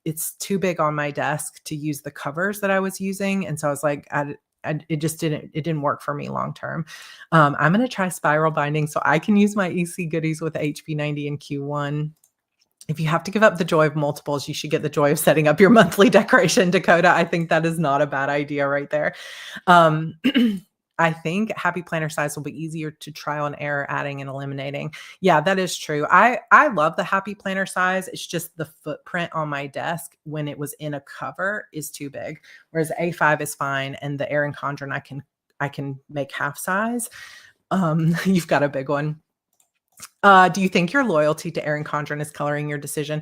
it's too big on my desk to use the covers that I was using. And so I was like, it didn't work for me long term. I'm going to try spiral binding so I can use my EC goodies with HB90 and Q1. If you have to give up the joy of multiples, you should get the joy of setting up your monthly decoration, Dakota. I think that is not a bad idea right there. I think happy planner size will be easier to trial and error adding and eliminating. Yeah, that is true. I love the happy planner size. It's just the footprint on my desk when it was in a cover is too big. Whereas A5 is fine, and the Erin Condren I can make half size. You've got a big one. Do you think your loyalty to Erin Condren is coloring your decision?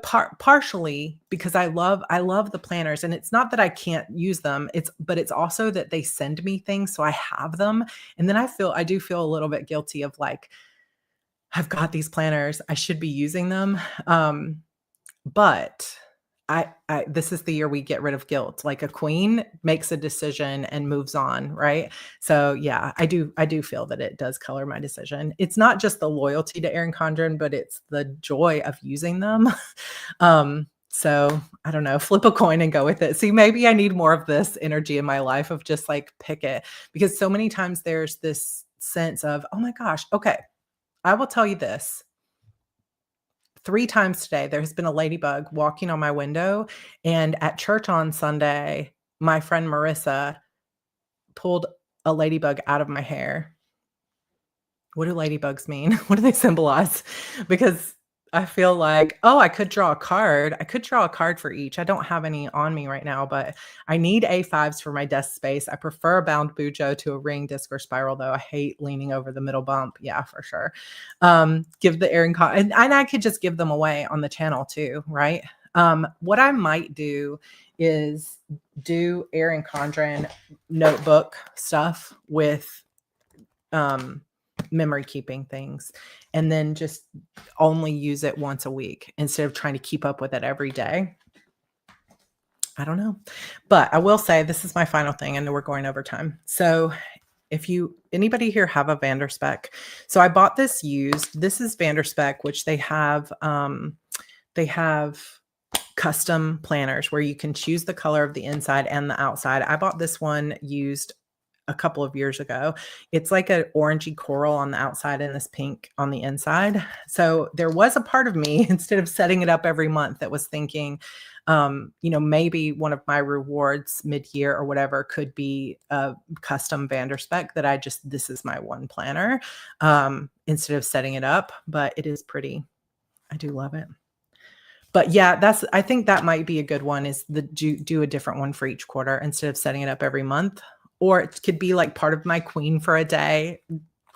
Partially because I love the planners, and it's not that I can't use them. But it's also that they send me things, so I have them, and then I do feel a little bit guilty of like, I've got these planners, I should be using them. But this is the year we get rid of guilt. Like a queen makes a decision and moves on, right? So yeah, I do feel that it does color my decision. It's not just the loyalty to Erin Condren, but it's the joy of using them. So I don't know, flip a coin and go with it. See, maybe I need more of this energy in my life of just like pick it, because so many times there's this sense of, oh my gosh, okay, I will tell you this. 3 times today, there has been a ladybug walking on my window, and at church on Sunday, my friend Marissa pulled a ladybug out of my hair. What do ladybugs mean? What do they symbolize? Because I feel like, oh, I could draw a card. I could draw a card for each. I don't have any on me right now, but I need A5s for my desk space. I prefer a bound bujo to a ring, disc, or spiral, though. I hate leaning over the middle bump. Yeah, for sure. Give the Erin and I could just give them away on the channel too, right? What I might do is do Erin Condren notebook stuff with memory keeping things, and then just only use it once a week instead of trying to keep up with it every day. I don't know, but I will say this is my final thing. I know we're going over time. So if anybody here have a Vanderspec, so I bought this used. This is Vanderspec, which they have custom planners where you can choose the color of the inside and the outside. I bought this one used a couple of years ago. It's like an orangey coral on the outside and this pink on the inside. So there was a part of me, instead of setting it up every month, that was thinking, maybe one of my rewards mid-year or whatever could be a custom Vanderspec that this is my one planner, instead of setting it up. But it is pretty. I do love it. But yeah, I think that might be a good one, is do a different one for each quarter instead of setting it up every month. Or it could be like part of my queen for a day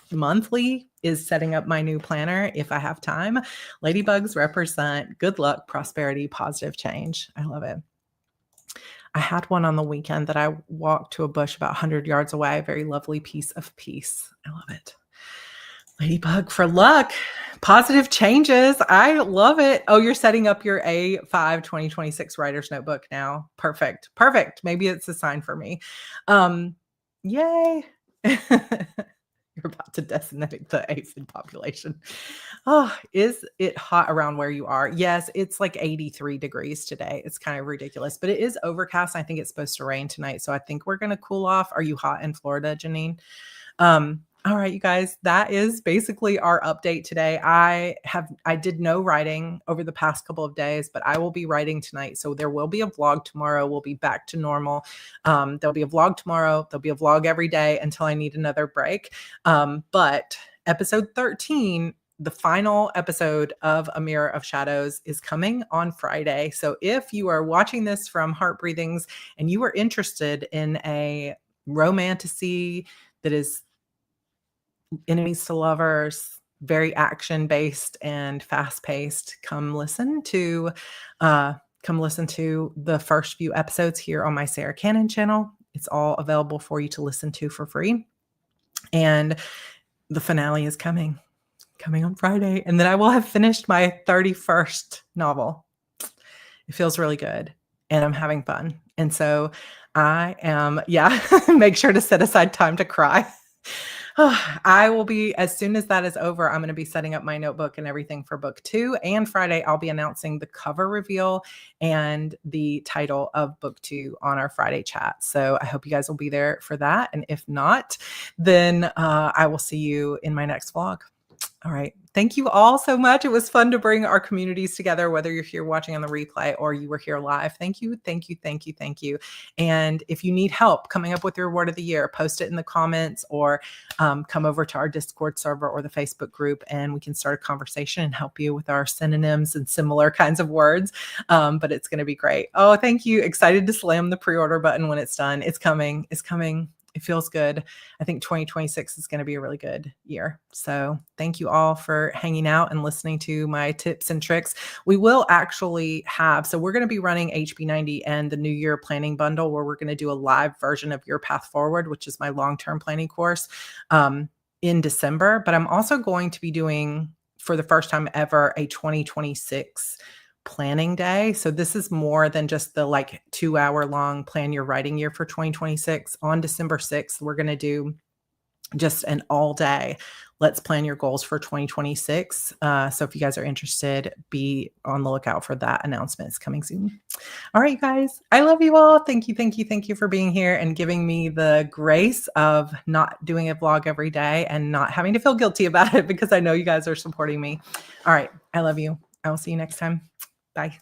monthly is setting up my new planner if I have time. Ladybugs represent good luck, prosperity, positive change. I love it. I had one on the weekend that I walked to a bush about 100 yards away. A very lovely piece of peace. I love it. Ladybug for luck. Positive changes. I love it. Oh, you're setting up your A5 2026 writer's notebook now. Perfect. Perfect. Maybe it's a sign for me. Yay. You're about to decimate the aphid population. Oh, is it hot around where you are? Yes, it's like 83 degrees today. It's kind of ridiculous, but it is overcast. I think it's supposed to rain tonight. So I think we're going to cool off. Are you hot in Florida, Janine? All right, you guys, that is basically our update today. I did no writing over the past couple of days, but I will be writing tonight. So there will be a vlog tomorrow. We'll be back to normal. There'll be a vlog tomorrow. There'll be a vlog every day until I need another break. But episode 13, the final episode of A Mirror of Shadows, is coming on Friday. So if you are watching this from Heart Breathings and you are interested in a romantasy that is enemies to lovers, very action-based and fast-paced, come listen to the first few episodes here on my Sarra Cannon channel. It's all available for you to listen to for free. And the finale is coming on Friday. And then I will have finished my 31st novel. It feels really good. And I'm having fun. And so I am, make sure to set aside time to cry. I will be, as soon as that is over, I'm going to be setting up my notebook and everything for book 2. And Friday, I'll be announcing the cover reveal and the title of book 2 on our Friday chat. So I hope you guys will be there for that. And if not, then I will see you in my next vlog. All right. Thank you all so much. It was fun to bring our communities together, whether you're here watching on the replay or you were here live. Thank you. Thank you. Thank you. Thank you. And if you need help coming up with your word of the year, post it in the comments or come over to our Discord server or the Facebook group, and we can start a conversation and help you with our synonyms and similar kinds of words. But it's going to be great. Oh, thank you. Excited to slam the pre-order button when it's done. It's coming. It's coming. It feels good. I think 2026 is going to be a really good year. So thank you all for hanging out and listening to my tips and tricks. We will actually have, so we're going to be running HB90 and the New Year Planning Bundle, where we're going to do a live version of Your Path Forward, which is my long-term planning course, in December. But I'm also going to be doing, for the first time ever, a 2026 planning day. So this is more than just the 2-hour long plan your writing year for 2026. On December 6th, we're going to do just an all day let's plan your goals for 2026. So if you guys are interested, be on the lookout for that announcement. It's coming soon. All right, guys, I love you all. Thank you. Thank you. Thank you for being here and giving me the grace of not doing a vlog every day and not having to feel guilty about it, because I know you guys are supporting me. All right. I love you. I will see you next time. Bye.